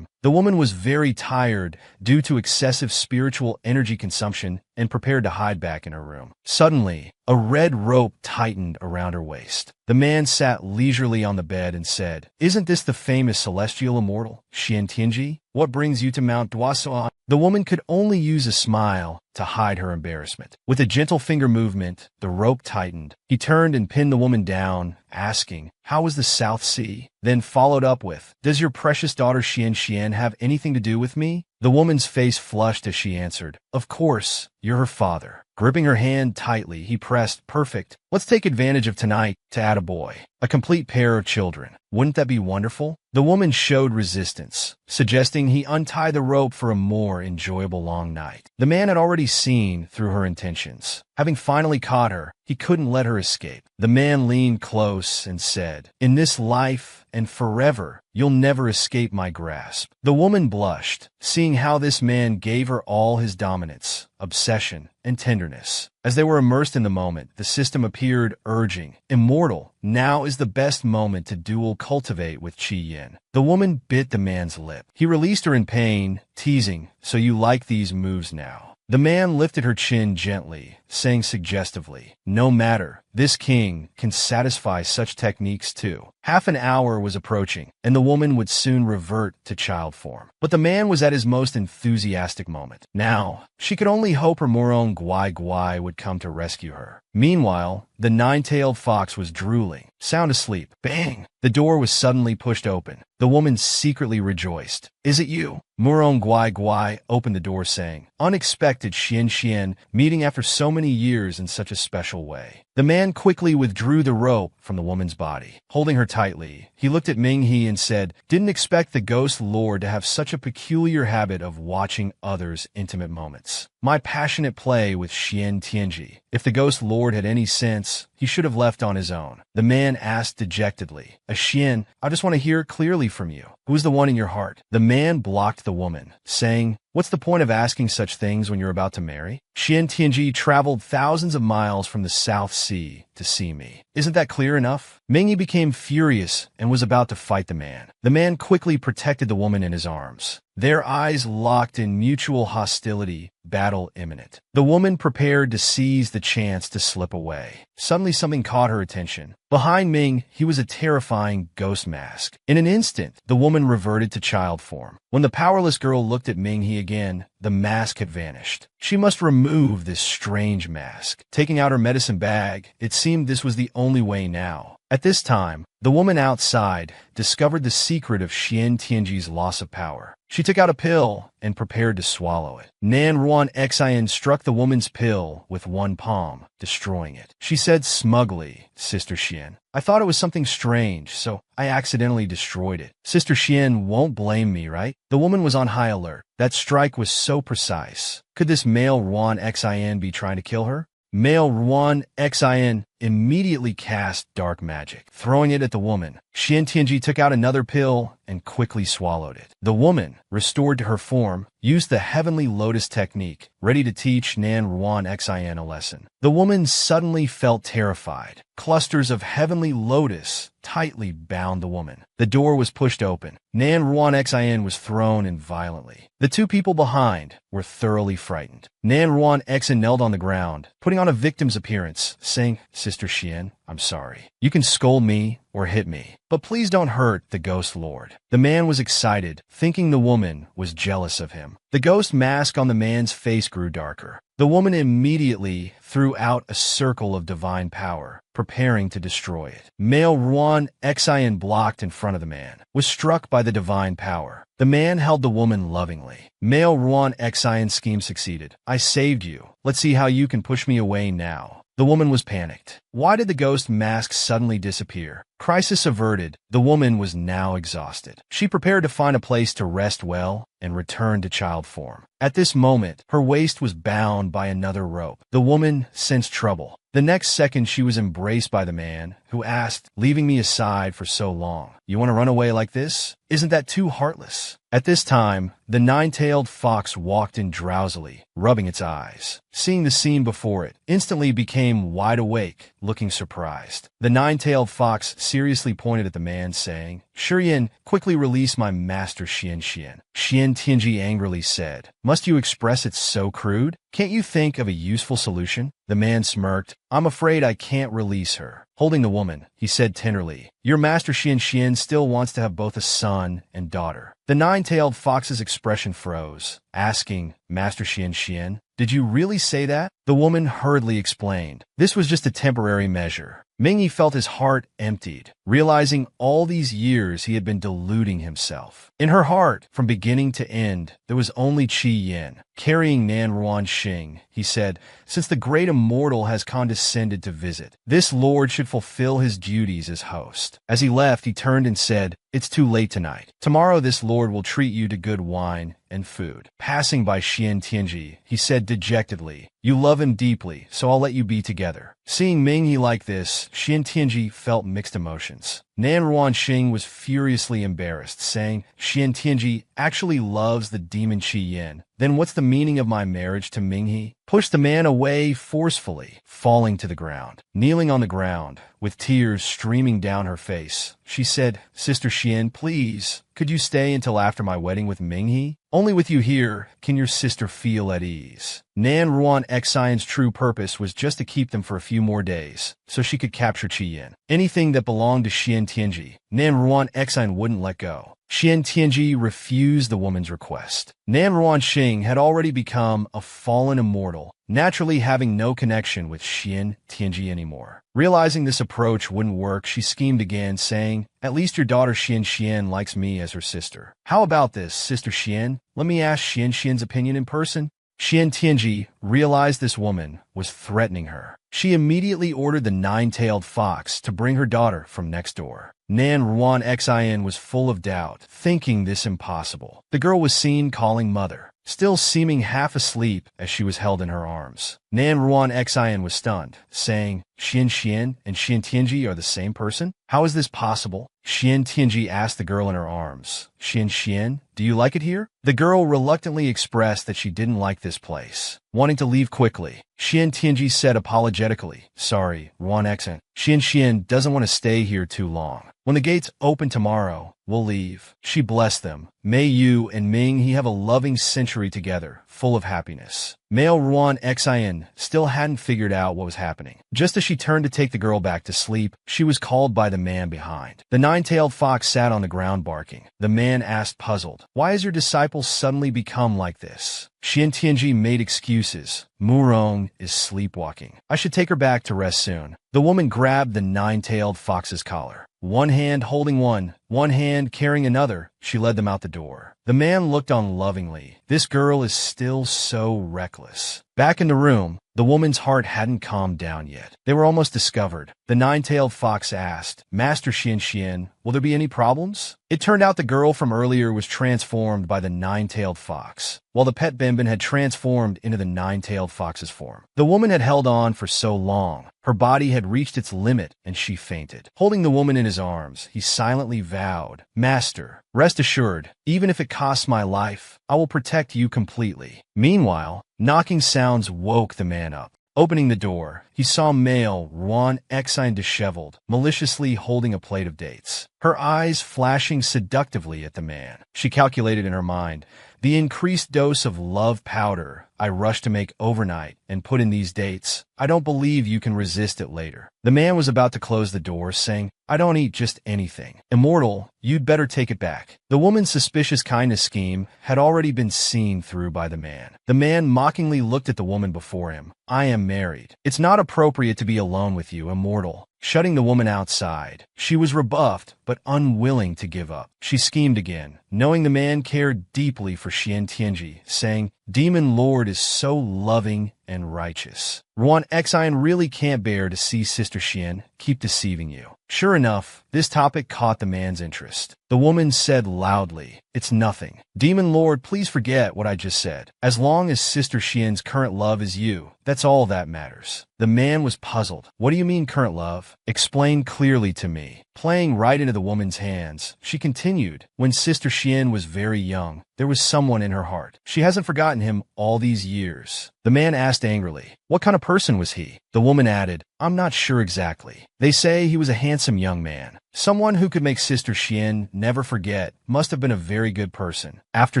Speaker 1: The woman was very tired due to excessive spiritual energy consumption and prepared to hide back in her room. Suddenly, a red rope tightened around her waist. The man sat leisurely on the bed and said, "Isn't this the famous celestial immortal, Xian Tianji? What brings you to Mount Duasuan?" The woman could only use a smile to hide her embarrassment. With a gentle finger movement, the rope tightened. He turned and pinned the woman down, asking, "How was the South Sea?" Then followed up with, "Does your precious daughter Xian have anything to do with me?" The woman's face flushed as she answered, "Of course, you're her father." Gripping her hand tightly, he pressed, "Perfect. Let's take advantage of tonight to add a boy. A complete pair of children. Wouldn't that be wonderful?" The woman showed resistance, suggesting he untie the rope for a more enjoyable long night. The man had already seen through her intentions. Having finally caught her, he couldn't let her escape. The man leaned close and said, "In this life and forever, you'll never escape my grasp." The woman blushed, seeing how this man gave her all his dominance, obsession, and tenderness. As they were immersed in the moment, the system appeared urging, "Immortal, now is the best moment to dual cultivate with Qi Yin." The woman bit the man's lip. He released her in pain, teasing, "So you like these moves now?" The man lifted her chin gently, saying suggestively, "No matter, this king can satisfy such techniques too." Half an hour was approaching, and the woman would soon revert to child form. But the man was at his most enthusiastic moment. Now, she could only hope her Morong Guai Guai would come to rescue her. Meanwhile, the nine-tailed fox was drooling, sound asleep. Bang! The door was suddenly pushed open. The woman secretly rejoiced. "Is it you?" Morong Guai Guai opened the door saying, "Unexpected Xian, meeting after so many years in such a special way." The man quickly withdrew the rope from the woman's body. Holding her tightly, he looked at Ming He and said, "Didn't expect the ghost lord to have such a peculiar habit of watching others' intimate moments. My passionate play with Xian Tianji. If the ghost lord had any sense, he should have left on his own." The man asked dejectedly, "Xian, I just want to hear clearly from you. Who's the one in your heart?" The man blocked the woman, saying, "What's the point of asking such things when you're about to marry? Xian Tianji traveled thousands of miles from the South Sea to see me. Isn't that clear enough?" Mingyi became furious and was about to fight the man. The man quickly protected the woman in his arms. Their eyes locked in mutual hostility, battle imminent. The woman prepared to seize the chance to slip away. Suddenly something caught her attention. Behind Ming, he was a terrifying ghost mask. In an instant, the woman reverted to child form. When the powerless girl looked at Ming He again, the mask had vanished. She must remove this strange mask. Taking out her medicine bag, it seemed this was the only way now. At this time, the woman outside discovered the secret of Xian Tianji's loss of power. She took out a pill and prepared to swallow it. Nan Ruan Xian struck the woman's pill with one palm, destroying it. She said smugly, "Sister Xian, I thought it was something strange, so I accidentally destroyed it. Sister Xian won't blame me, right?" The woman was on high alert. That strike was so precise. Could this male Ruan Xian be trying to kill her? Male Ruan Xian immediately cast dark magic, throwing it at the woman. Xian Tianji took out another pill and quickly swallowed it. The woman, restored to her form, used the heavenly lotus technique, ready to teach Nan Ruan Xian a lesson. The woman suddenly felt terrified. Clusters of heavenly lotus tightly bound the woman. The door was pushed open. Nan Ruan Xian was thrown in violently. The two people behind were thoroughly frightened. Nan Ruan Xian knelt on the ground, putting on a victim's appearance, saying, "Sister Xian, I'm sorry. You can scold me or hit me, but please don't hurt the ghost lord." The man was excited, thinking the woman was jealous of him. The ghost mask on the man's face grew darker. The woman immediately threw out a circle of divine power, preparing to destroy it. Male Ruan Xian blocked in front of the man, was struck by the divine power. The man held the woman lovingly. Male Ruan Xian's scheme succeeded. "I saved you. Let's see how you can push me away now." The woman was panicked. Why did the ghost mask suddenly disappear? Crisis averted, the woman was now exhausted. She prepared to find a place to rest well and return to child form. At this moment, her waist was bound by another rope. The woman sensed trouble. The next second she was embraced by the man, who asked, "Leaving me aside for so long, you want to run away like this?" Isn't that too heartless? At this time, the nine-tailed fox walked in drowsily, rubbing its eyes. Seeing the scene before it, instantly became wide awake, looking surprised. The nine-tailed fox seriously pointed at the man, saying, "Shiyan, quickly release my master Xian Xian." Xian Tianji angrily said, "Must you express it so crude? Can't you think of a useful solution?" The man smirked. "I'm afraid I can't release her." Holding the woman, he said tenderly, "Your master Xian Xian still wants to have both a son and daughter." The nine-tailed fox's expression froze, asking, "Master Xian Xian, did you really say that?" The woman hurriedly explained, "This was just a temporary measure." Mingyi felt his heart emptied, realizing all these years he had been deluding himself. In her heart, from beginning to end, there was only Qi Yin. Carrying Nan Ruanxing, he said, "Since the great immortal has condescended to visit, this lord should fulfill his duties as host." As he left, he turned and said, "It's too late tonight. Tomorrow this lord will treat you to good wine and food." Passing by Xian Tianji, he said dejectedly, "You love him deeply, so I'll let you be together." Seeing Mingyi like this, Xian Tianji felt mixed emotions. Nan Ruanxing was furiously embarrassed, saying, "Xian Tianji actually loves the demon Qi Yin. Then what's the meaning of my marriage to Mingyi?" Pushed the man away forcefully, falling to the ground. Kneeling on the ground, with tears streaming down her face, she said, "Sister Xian, please, could you stay until after my wedding with Mingyi? Only with you here can your sister feel at ease." Nan Ruanxian's true purpose was just to keep them for a few more days, so she could capture Qi Yin. Anything that belonged to Xian Tianji, Nan Ruanxian wouldn't let go. Xian Tianji refused the woman's request. Nan Ruanxing had already become a fallen immortal, naturally having no connection with Xian Tianji anymore. Realizing this approach wouldn't work, she schemed again, saying, "At least your daughter Xian Xian likes me as her sister. How about this, Sister Xian? Let me ask Xian Xian's opinion in person." Xian Tianji realized this woman was threatening her. She immediately ordered the nine-tailed fox to bring her daughter from next door. Nan Ruanxian was full of doubt, thinking this impossible. The girl was seen calling mother, still seeming half asleep as she was held in her arms. Nan Ruanxian was stunned, saying, "Xian Xian and Xian Tianji are the same person? How is this possible?" Xian Tianji asked the girl in her arms, "Xian Xian, do you like it here?" The girl reluctantly expressed that she didn't like this place, wanting to leave quickly. Xian Tianji said apologetically, "Sorry, Ruanxian. Xian Xian doesn't want to stay here too long. When the gates open tomorrow, we'll leave." She blessed them. "May you and Ming have a loving century together, full of happiness." Male Ruanxian still hadn't figured out what was happening. Just as she turned to take the girl back to sleep, she was called by the man behind. The nine-tailed fox sat on the ground barking. The man asked, puzzled, "Why has your disciple suddenly become like this?" Xian Tianji made excuses. "Murong is sleepwalking. I should take her back to rest soon." The woman grabbed the nine-tailed fox's collar. One hand holding one hand carrying another, she led them out the door. The man looked on lovingly. This girl is still so reckless. Back in the room, the woman's heart hadn't calmed down yet. They were almost discovered. The nine-tailed fox asked, "Master Xian Xian, will there be any problems?" It turned out the girl from earlier was transformed by the nine-tailed fox, while the pet Benben had transformed into the nine-tailed fox's form. The woman had held on for so long. Her body had reached its limit, and she fainted. Holding the woman in his arms, he silently vowed, "Master, rest assured, even if it costs my life, I will protect you completely." Meanwhile, knocking sounds woke the man up. Opening the door, he saw male Ruanxian disheveled, maliciously holding a plate of dates, her eyes flashing seductively at the man. She calculated in her mind, "The increased dose of love powder I rush to make overnight and put in these dates, I don't believe you can resist it later." The man was about to close the door, saying, "I don't eat just anything. Immortal, you'd better take it back." The woman's suspicious kindness scheme had already been seen through by the man. The man mockingly looked at the woman before him. "I am married. It's not appropriate to be alone with you, immortal." Shutting the woman outside, she was rebuffed but unwilling to give up. She schemed again, knowing the man cared deeply for Xian Tianji, saying, "Demon Lord is so loving and righteous. Ruanxian really can't bear to see Sister Xian keep deceiving you." Sure enough, this topic caught the man's interest. The The woman said loudly, "It's nothing. Demon Lord, please forget what I just said. As long as Sister Xian's current love is you, that's all that matters." The man was puzzled. "What do you mean current love? Explain clearly to me." Playing right into the woman's hands, she continued, "When Sister Xian was very young, there was someone in her heart. She hasn't forgotten him all these years." The man asked angrily, "What kind of person was he?" The woman added, "I'm not sure exactly. They say he was a handsome young man. Someone who could make Sister Xian never forget. Must have been a very good person." After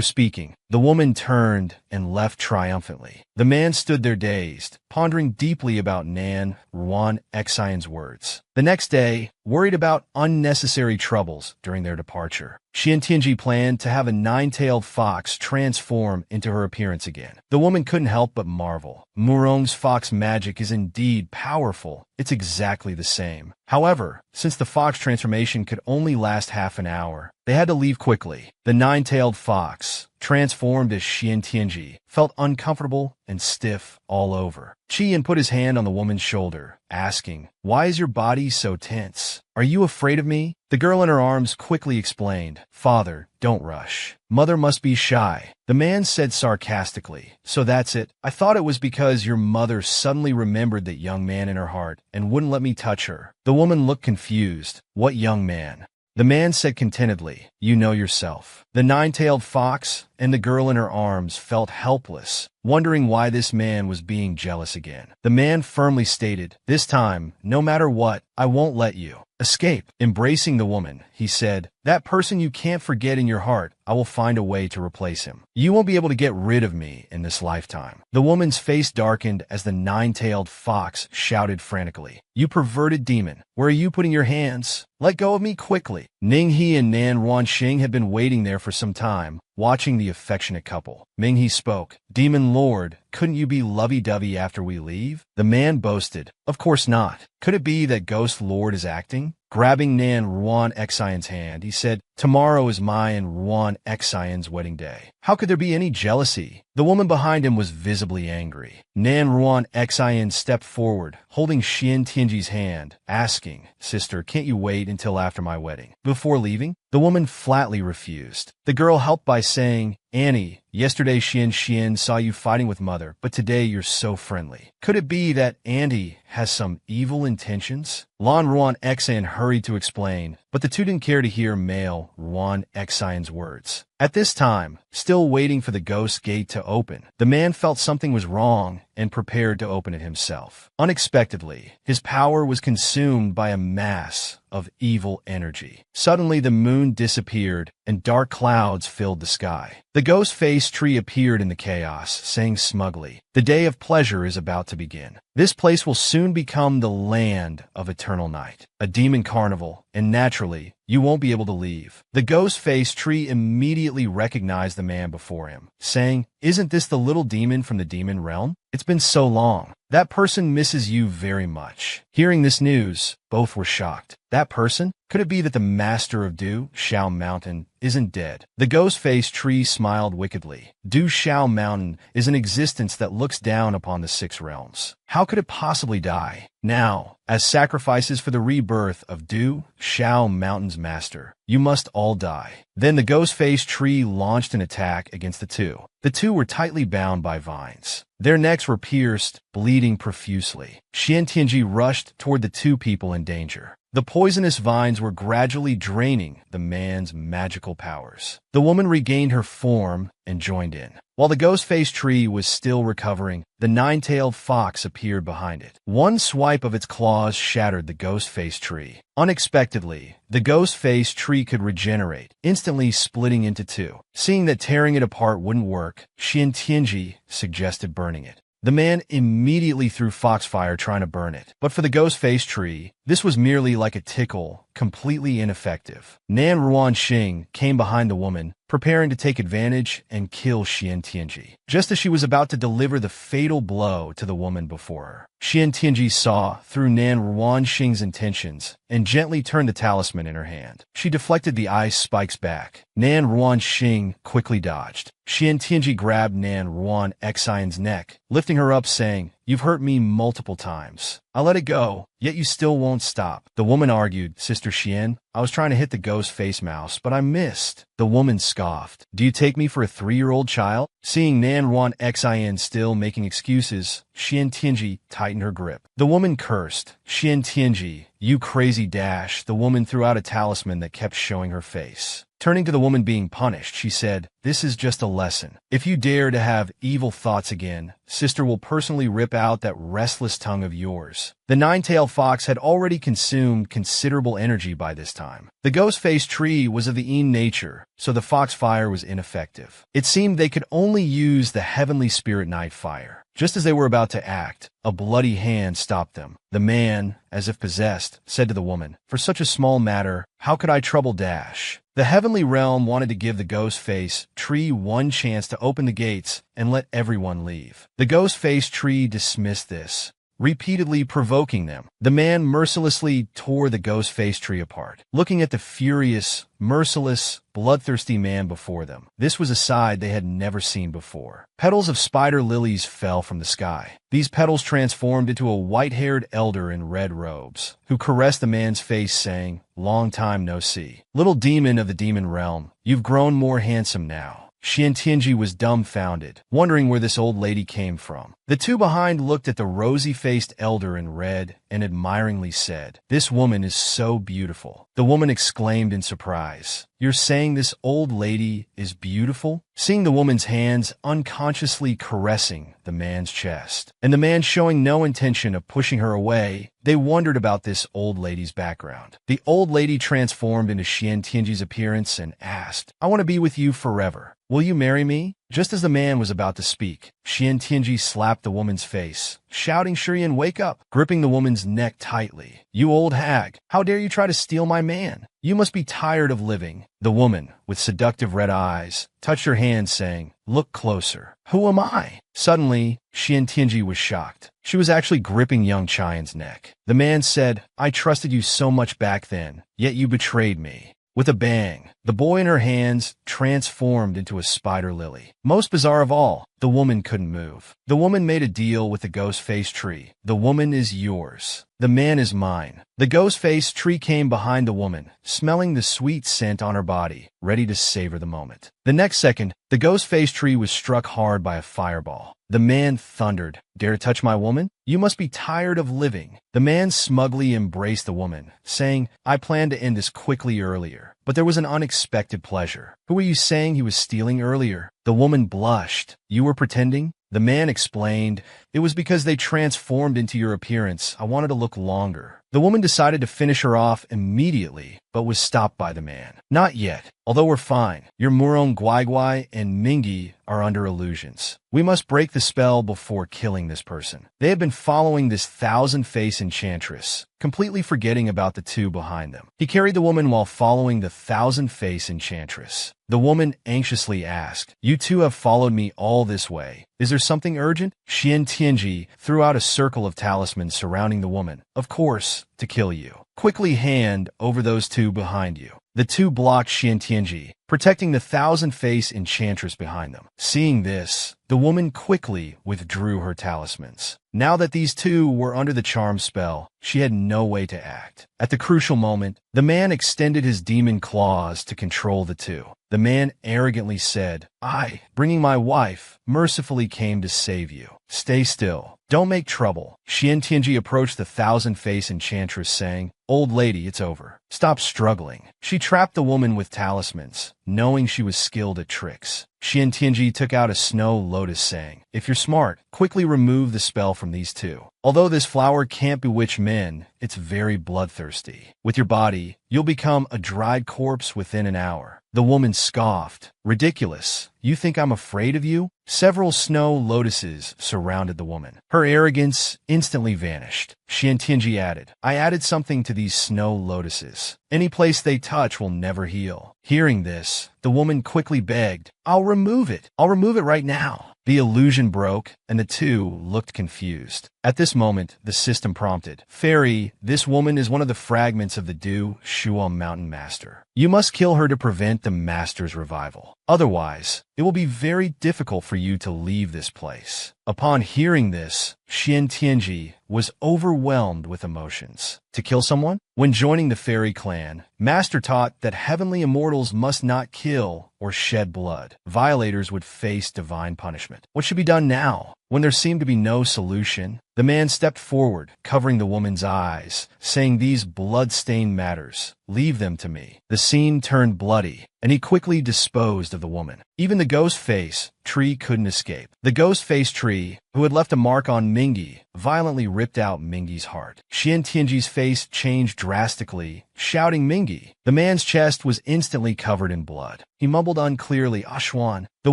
Speaker 1: speaking, the woman turned and left triumphantly. The man stood there dazed, pondering deeply about Nan Ruan Xian's words. The next day, worried about unnecessary troubles during their departure, Xian Tianji planned to have a nine-tailed fox transform into her appearance again. The woman couldn't help but marvel. Murong's fox magic is indeed powerful. It's exactly the same. However, since the fox transformation could only last half an hour, they had to leave quickly. The nine-tailed fox, transformed as Xian Tianji, felt uncomfortable and stiff all over. Qian put his hand on the woman's shoulder, asking, "Why is your body so tense? Are you afraid of me?" The girl in her arms quickly explained, "Father, don't rush. Mother must be shy." The man said sarcastically, "So that's it? I thought it was because your mother suddenly remembered that young man in her heart and wouldn't let me touch her." The woman looked confused. "What young man?" The man said contentedly, "You know yourself." The nine-tailed fox and the girl in her arms felt helpless, wondering why this man was being jealous again. The man firmly stated, "This time, no matter what, I won't let you escape." Embracing the woman, he said, "That person you can't forget in your heart, I will find a way to replace him. You won't be able to get rid of me in this lifetime." The woman's face darkened as the nine-tailed fox shouted frantically, "You perverted demon, where are you putting your hands? Let go of me quickly." Ninghe and Nan Ruanxing had been waiting there for some time, watching the affectionate couple. Minghe spoke, "Demon Lord, couldn't you be lovey-dovey after we leave?" The man boasted, "Of course not. Could it be that Ghost Lord is acting?" Grabbing Nan Ruan Xian's hand, he said, "Tomorrow is my and Ruan Xian's wedding day. How could there be any jealousy?" The woman behind him was visibly angry. Nan Ruan Xian stepped forward, holding Xian Tianji's hand, asking, "Sister, can't you wait until after my wedding before leaving?" The woman flatly refused. The girl helped by saying, "Annie, yesterday Xian saw you fighting with Mother, but today you're so friendly. Could it be that Andy has some evil intentions?" Lan Ruan Xian hurried to explain, but the two didn't care to hear male Ruan Xian's words. At this time, still waiting for the ghost gate to open, the man felt something was wrong and prepared to open it himself. Unexpectedly, his power was consumed by a mass of evil energy. Suddenly, the moon disappeared and dark clouds filled the sky. The ghost-faced tree appeared in the chaos, saying smugly, "The day of pleasure is about to begin. This place will soon become the land of eternal night, a demon carnival, and naturally, you won't be able to leave." The ghost-faced tree immediately recognized the man before him, saying, "Isn't this the little demon from the demon realm? It's been so long. That person misses you very much." Hearing this news, both were shocked. That person? Could it be that the master of Du Shao Mountain isn't dead? The ghost-faced tree smiled wickedly. Du Shao Mountain is an existence that looks down upon the six realms. How could it possibly die? Now, as sacrifices for the rebirth of Du Shao Mountain's master, you must all die. Then the ghost-faced tree launched an attack against the two. The two were tightly bound by vines. Their necks were pierced, bleeding profusely. Xian Tianji rushed toward the two people in danger. The poisonous vines were gradually draining the man's magical powers. The woman regained her form and joined in. While the ghost-faced tree was still recovering, the nine-tailed fox appeared behind it. One swipe of its claws shattered the ghost-faced tree. Unexpectedly, the ghost-faced tree could regenerate, instantly splitting into two. Seeing that tearing it apart wouldn't work, Xian Tianji suggested burning it. The man immediately threw foxfire trying to burn it, but for the ghost-faced tree, this was merely like a tickle, completely ineffective. Nan Ruanxing came behind the woman, preparing to take advantage and kill Xian Tianji. Just as she was about to deliver the fatal blow to the woman before her, Xian Tianji saw through Nan Ruanxing's intentions and gently turned the talisman in her hand. She deflected the ice spikes back. Nan Ruanxing quickly dodged. Xian Tianji grabbed Nan Ruan Xian's neck, lifting her up saying, You've hurt me multiple times. I let it go, yet you still won't stop. The woman argued, Sister Xian, I was trying to hit the ghost face mouse, but I missed. The woman scoffed. Do you take me for a 3-year-old child? Seeing Nan Wan Xin still making excuses, Xian Tianji tightened her grip. The woman cursed. Xian Tianji, you crazy dash. The woman threw out a talisman that kept showing her face. Turning to the woman being punished, she said, this is just a lesson. If you dare to have evil thoughts again, Sister will personally rip out that restless tongue of yours. The nine-tailed fox had already consumed considerable energy by this time. The ghost-faced tree was of the Yin nature, so the fox fire was ineffective. It seemed they could only use the heavenly spirit night fire. Just as they were about to act, a bloody hand stopped them. The man, as if possessed, said to the woman, for such a small matter, how could I trouble Dash? The heavenly realm wanted to give the ghost-face tree one chance to open the gates and let everyone leave. The ghost-face tree dismissed this, repeatedly provoking them. The man mercilessly tore the ghost-face tree apart, looking at the furious, merciless, bloodthirsty man before them. This was a side they had never seen before. Petals of spider lilies fell from the sky. These petals transformed into a white-haired elder in red robes, who caressed the man's face, saying, long time no see. Little demon of the demon realm, you've grown more handsome now. Xian Tianji was dumbfounded, wondering where this old lady came from. The two behind looked at the rosy-faced elder in red and admiringly said, this woman is so beautiful. The woman exclaimed in surprise, you're saying this old lady is beautiful? Seeing the woman's hands unconsciously caressing the man's chest, and the man showing no intention of pushing her away, they wondered about this old lady's background. The old lady transformed into Xian Tianji's appearance and asked, I want to be with you forever. Will you marry me? Just as the man was about to speak, Xian Tianji slapped the woman's face, shouting, Shurian, wake up! Gripping the woman's neck tightly. You old hag, how dare you try to steal my man? You must be tired of living. The woman, with seductive red eyes, touched her hand, saying, look closer. Who am I? Suddenly, Xian Tianji was shocked. She was actually gripping young Qian's neck. The man said, I trusted you so much back then, yet you betrayed me. With a bang, the boy in her hands transformed into a spider lily. Most bizarre of all, the woman couldn't move. The woman made a deal with the ghost-face tree. The woman is yours. The man is mine. The ghost-face tree came behind the woman, smelling the sweet scent on her body, ready to savor the moment. The next second, the ghost-face tree was struck hard by a fireball. The man thundered, dare to touch my woman? You must be tired of living. The man smugly embraced the woman, saying, I planned to end this quickly earlier, but there was an unexpected pleasure. Who were you saying he was stealing earlier? The woman blushed. You were pretending? The man explained, it was because they transformed into your appearance. I wanted to look longer. The woman decided to finish her off immediately, but was stopped by the man. Not yet. Although we're fine. Your Murong Guai and Mingi are under illusions. We must break the spell before killing this person. They have been following this thousand-face enchantress, completely forgetting about the two behind them. He carried the woman while following the thousand-face enchantress. The woman anxiously asked, you two have followed me all this way. Is there something urgent? Xian Tianji threw out a circle of talismans surrounding the woman. Of course, to kill you. Quickly hand over those two behind you. The two blocked Xian Tianji, protecting the thousand-face enchantress behind them. Seeing this, the woman quickly withdrew her talismans. Now that these two were under the charm spell, she had no way to act. At the crucial moment, the man extended his demon claws to control the two. The man arrogantly said, I, bringing my wife, mercifully came to save you. Stay still. Don't make trouble. Xian Tianji approached the thousand-face enchantress, saying, Old lady, it's over. Stop struggling. She trapped the woman with talismans, knowing she was skilled at tricks. Xian Tianji took out a snow lotus, saying, if you're smart, quickly remove the spell from these two. Although this flower can't bewitch men, it's very bloodthirsty. With your body, you'll become a dried corpse within an hour. The woman scoffed. Ridiculous. You think I'm afraid of you? Several snow lotuses surrounded the woman. Her arrogance instantly vanished. Xian Tianji added, I added something to these snow lotuses. Any place they touch will never heal. Hearing this, the woman quickly begged, I'll remove it. I'll remove it right now. The illusion broke, and the two looked confused. At this moment, the system prompted, "Fairy, this woman is one of the fragments of the Du Shuo Mountain Master. You must kill her to prevent the Master's revival. Otherwise, it will be very difficult for you to leave this place." Upon hearing this, Xian Tianji was overwhelmed with emotions. To kill someone? When joining the fairy clan, Master taught that heavenly immortals must not kill or shed blood. Violators would face divine punishment. What should be done now? When there seemed to be no solution, the man stepped forward, covering the woman's eyes, saying, "These blood-stained matters, leave them to me." The scene turned bloody, and he quickly disposed of the woman. Even the ghost face tree couldn't escape. The ghost face tree, who had left a mark on Mingi, violently ripped out Mingi's heart. Xian Tianji's face changed drastically, shouting Mingi. The man's chest was instantly covered in blood. He mumbled unclearly, "Ashwan." The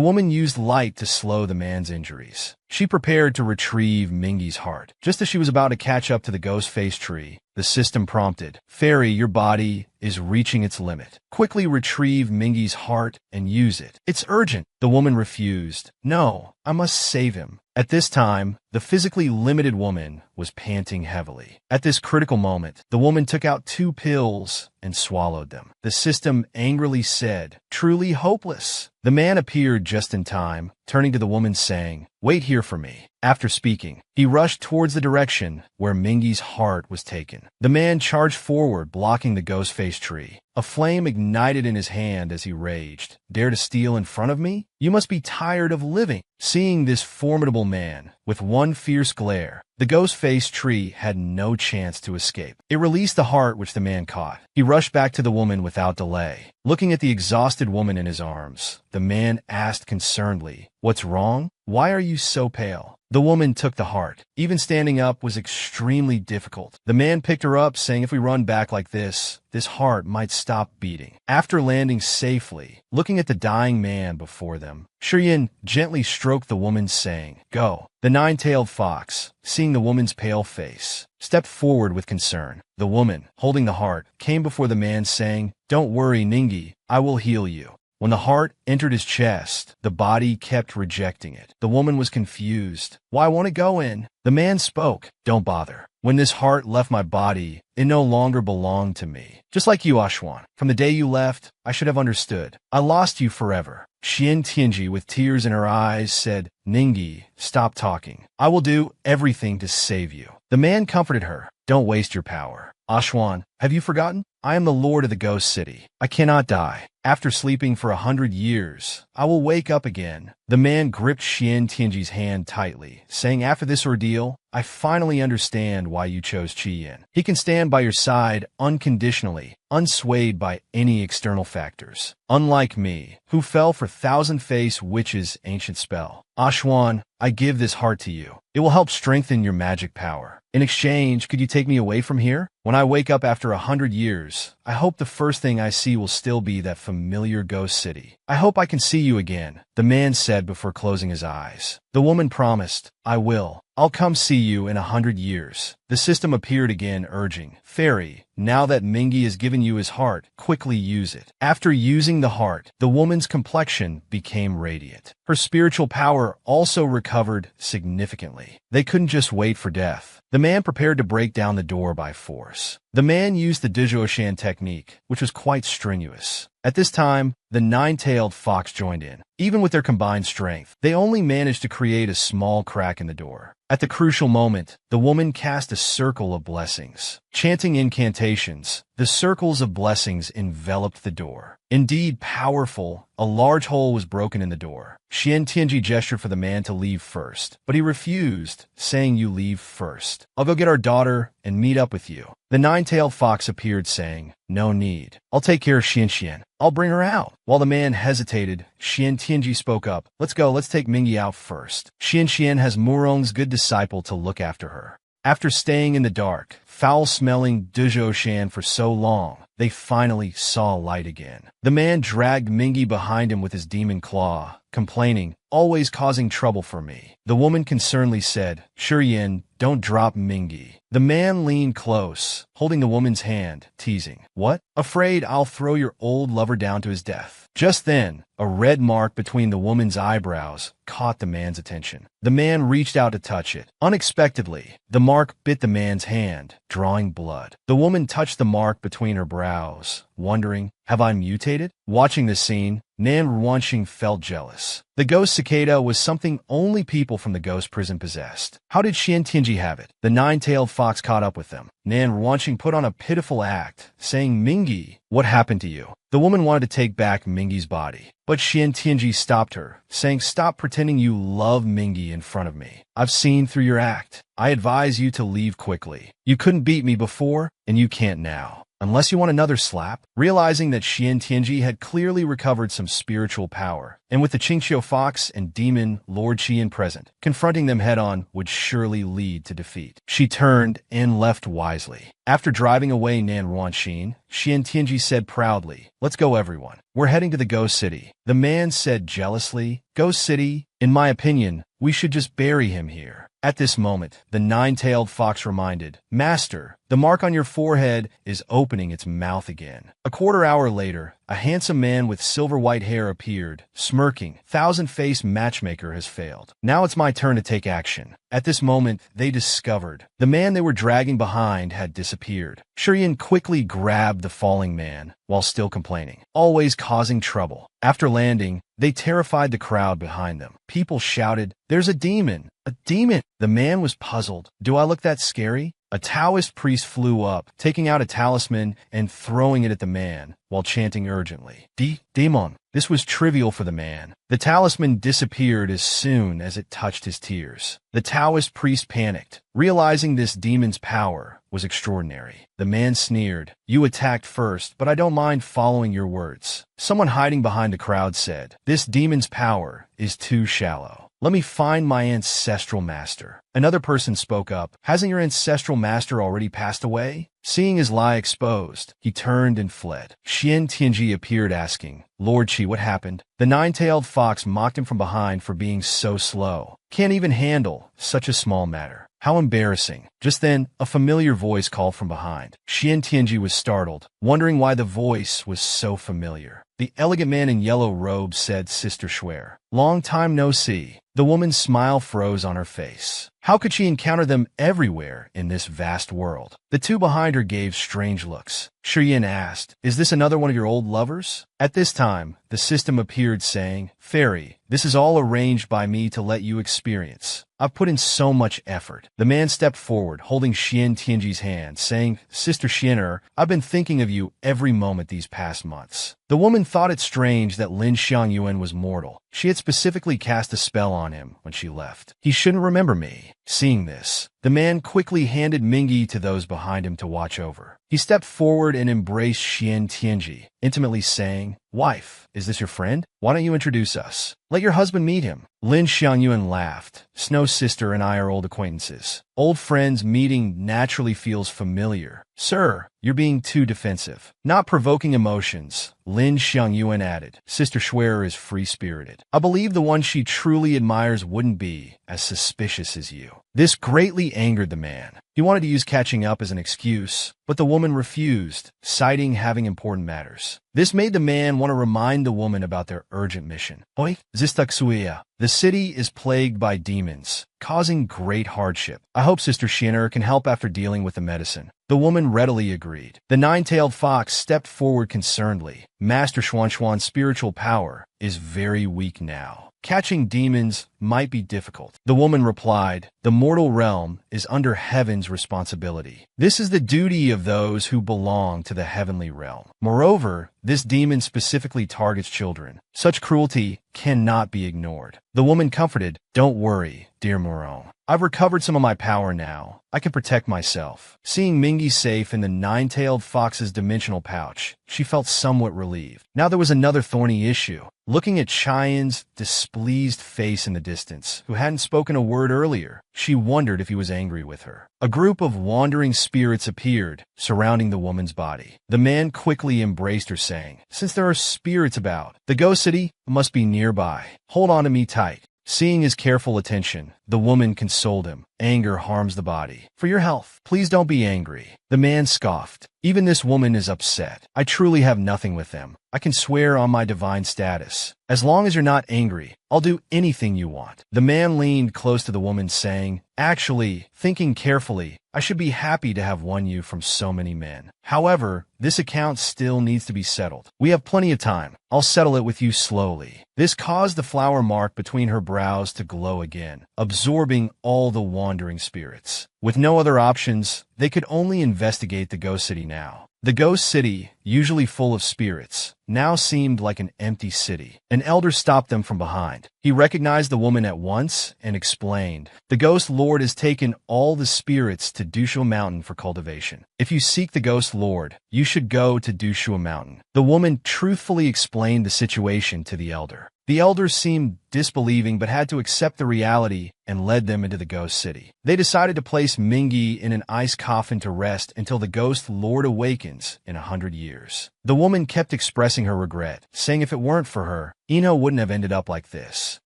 Speaker 1: woman used light to slow the man's injuries. She prepared to retrieve Mingi's heart. Just as she was about to catch up to the ghost face tree, the system prompted, "Fairy, your body is reaching its limit. Quickly retrieve Mingi's heart and use it. It's urgent." The woman refused. "No, I must save him." At this time, the physically limited woman was panting heavily. At this critical moment, the woman took out 2 pills and swallowed them. The system angrily said, "Truly hopeless." The man appeared just in time, turning to the woman saying, "Wait here for me." After speaking, he rushed towards the direction where Mingi's heart was taken. The man charged forward, blocking the ghost face tree. A flame ignited in his hand as he raged. "Dare to steal in front of me? You must be tired of living." Seeing this formidable man, with one fierce glare, the ghost face tree had no chance to escape. It released the heart which the man caught. He rushed back to the woman without delay. Looking at the exhausted woman in his arms, the man asked concernedly, "What's wrong? Why are you so pale?" The woman took the heart. Even standing up was extremely difficult. The man picked her up, saying, "If we run back like this heart might stop beating." After landing safely, looking at the dying man before them, Shiyan gently stroked the woman, saying, "Go." The nine-tailed fox, seeing the woman's pale face, stepped forward with concern. The woman, holding the heart, came before the man, saying, "Don't worry, Ningi, I will heal you." When the heart entered his chest, the body kept rejecting it. The woman was confused. "Why won't it go in?" The man spoke, "Don't bother. When this heart left my body, it no longer belonged to me. Just like you, Ashwan. From the day you left, I should have understood. I lost you forever." Xian Tianji, with tears in her eyes, said, "Ningi, stop talking. I will do everything to save you." The man comforted her. "Don't waste your power. Ashwan, have you forgotten? I am the Lord of the Ghost City. I cannot die. After sleeping for 100 years, I will wake up again." The man gripped Xian Tianji's hand tightly, saying, "After this ordeal, I finally understand why you chose Qiyin. He can stand by your side unconditionally, unswayed by any external factors. Unlike me, who fell for Thousand-Face Witch's ancient spell. Ashwan, I give this heart to you. It will help strengthen your magic power. In exchange, could you take me away from here? When I wake up after 100 years, I hope the first thing I see will still be that familiar ghost city. I hope I can see you again," the man said before closing his eyes. The woman promised, "I will. I'll come see you in 100 years. The system appeared again, urging, "Fairy, now that Mingi has given you his heart, quickly use it." After using the heart, the woman's complexion became radiant. Her spiritual power also recovered significantly. They couldn't just wait for death. The man prepared to break down the door by force. The man used the Dizhuoshan technique, which was quite strenuous. At this time, the nine-tailed fox joined in. Even with their combined strength, they only managed to create a small crack in the door. At the crucial moment, the woman cast a circle of blessings. Chanting incantations, the circles of blessings enveloped the door. Indeed powerful, a large hole was broken in the door. Xian Tianji gestured for the man to leave first, but he refused, saying, "You leave first. I'll go get our daughter and meet up with you." The nine-tailed fox appeared, saying, "No need. I'll take care of Xian. I'll bring her out." While the man hesitated, Xian Tianji spoke up, "Let's go, let's take Mingi out first. Xian has Murong's good disciple to look after her." After staying in the dark, foul-smelling Dizhuoshan for so long, they finally saw light again. The man dragged Mingi behind him with his demon claw, complaining, always causing trouble for me. The woman concernedly said, Shurian, don't drop Mingi. The man leaned close, holding the woman's hand, teasing. What? Afraid I'll throw your old lover down to his death. Just then, a red mark between the woman's eyebrows caught the man's attention. The man reached out to touch it. Unexpectedly, the mark bit the man's hand, drawing blood. The woman touched the mark between her brows, wondering, have I mutated? Watching the scene, Nan Ruanxing felt jealous. The ghost cicada was something only people from the ghost prison possessed. How did Xian Tianji have it? The nine-tailed fox caught up with them. Nan Ruanxing put on a pitiful act, saying, Mingi, what happened to you? The woman wanted to take back Mingi's body, but Xian Tianji stopped her, saying, stop pretending you love Mingi in front of me. I've seen through your act. I advise you to leave quickly. You couldn't beat me before, and you can't now. Unless you want another slap. Realizing that Xian Tianji had clearly recovered some spiritual power, and with the Qingqiu fox and demon Lord Qian present, confronting them head-on would surely lead to defeat. She turned and left wisely. After driving away Nan Ruanxing, Xian Tianji said proudly, let's go everyone. We're heading to the Ghost City. The man said jealously, Ghost City? In my opinion, we should just bury him here. At this moment, the nine-tailed fox reminded, Master, the mark on your forehead is opening its mouth again. A quarter hour later, a handsome man with silver-white hair appeared, smirking. Thousand-faced matchmaker has failed. Now it's my turn to take action. At this moment, they discovered the man they were dragging behind had disappeared. Shurian quickly grabbed the falling man, while still complaining, always causing trouble. After landing, they terrified the crowd behind them. People shouted, there's a demon! A demon! The man was puzzled. Do I look that scary? A Taoist priest flew up, taking out a talisman and throwing it at the man, while chanting urgently, Demon! This was trivial for the man. The talisman disappeared as soon as it touched his tears. The Taoist priest panicked, realizing this demon's power was extraordinary. The man sneered, you attacked first, but I don't mind following your words. Someone hiding behind the crowd said, this demon's power is too shallow. Let me find my ancestral master. Another person spoke up. Hasn't your ancestral master already passed away? Seeing his lie exposed, he turned and fled. Xian Tianji appeared asking, Lord Qi, what happened? The nine-tailed fox mocked him from behind for being so slow. Can't even handle such a small matter. How embarrassing. Just then, a familiar voice called from behind. Xian Tianji was startled, wondering why the voice was so familiar. The elegant man in yellow robes said, Sister Schwer. Long time no see. The woman's smile froze on her face. How could she encounter them everywhere in this vast world? The two behind her gave strange looks. Shurian asked, is this another one of your old lovers? At this time, the system appeared saying, Fairy, this is all arranged by me to let you experience. I've put in so much effort. The man stepped forward, holding Xian Tianji's hand, saying, Sister Xianer, I've been thinking of you every moment these past months. The woman thought it strange that Lin Xiangyuan was mortal. She had specifically cast a spell on him when she left. He shouldn't remember me. Seeing this, the man quickly handed Mingi to those behind him to watch over. He stepped forward and embraced Xian Tianji, intimately saying, Wife, is this your friend? Why don't you introduce us? Let your husband meet him. Lin Xiangyuan laughed. Snow Sister and I are old acquaintances. Old friends meeting naturally feels familiar. Sir, you're being too defensive. Not provoking emotions, Lin Xiangyuan added. Sister Schwer is free-spirited. I believe the one she truly admires wouldn't be as suspicious as you. This greatly angered the man. He wanted to use catching up as an excuse, but the woman refused, citing having important matters. This made the man want to remind the woman about their urgent mission. Oi, Zistaksuia. The city is plagued by demons, causing great hardship. I hope Sister Xianer can help after dealing with the medicine. The woman readily agreed. The nine-tailed fox stepped forward concernedly. Master Xuanxuan's spiritual power is very weak now. Catching demons might be difficult. The woman replied, the mortal realm is under heaven's responsibility. This is the duty of those who belong to the heavenly realm. Moreover, this demon specifically targets children. Such cruelty cannot be ignored. The woman comforted, don't worry, Dear Moron, I've recovered some of my power now. I can protect myself. Seeing Mingy safe in the nine-tailed fox's dimensional pouch, she felt somewhat relieved. Now there was another thorny issue. Looking at Cheyenne's displeased face in the distance, who hadn't spoken a word earlier, she wondered if he was angry with her. A group of wandering spirits appeared, surrounding the woman's body. The man quickly embraced her, saying, "Since there are spirits about, the ghost city must be nearby. Hold on to me tight." Seeing his careful attention, the woman consoled him. Anger harms the body. For your health, please don't be angry. The man scoffed. Even this woman is upset. I truly have nothing with them. I can swear on my divine status. As long as you're not angry, I'll do anything you want. The man leaned close to the woman, saying, "Actually, thinking carefully, I should be happy to have won you from so many men. However, this account still needs to be settled. We have plenty of time. I'll settle it with you slowly." This caused the flower mark between her brows to glow again, absorbing all the wandering spirits. With no other options, they could only investigate the ghost city now. The ghost city, usually full of spirits, now seemed like an empty city. An elder stopped them from behind. He recognized the woman at once and explained, "The ghost lord has taken all the spirits to Dushua Mountain for cultivation. If you seek the ghost lord, you should go to Dushua Mountain." The woman truthfully explained the situation to the elder. The elder seemed disbelieving but had to accept the reality and led them into the ghost city. They decided to place Mingy in an ice coffin to rest until the ghost lord awakens in 100 years. The woman kept expressing her regret, saying if it weren't for her, Eno wouldn't have ended up like this.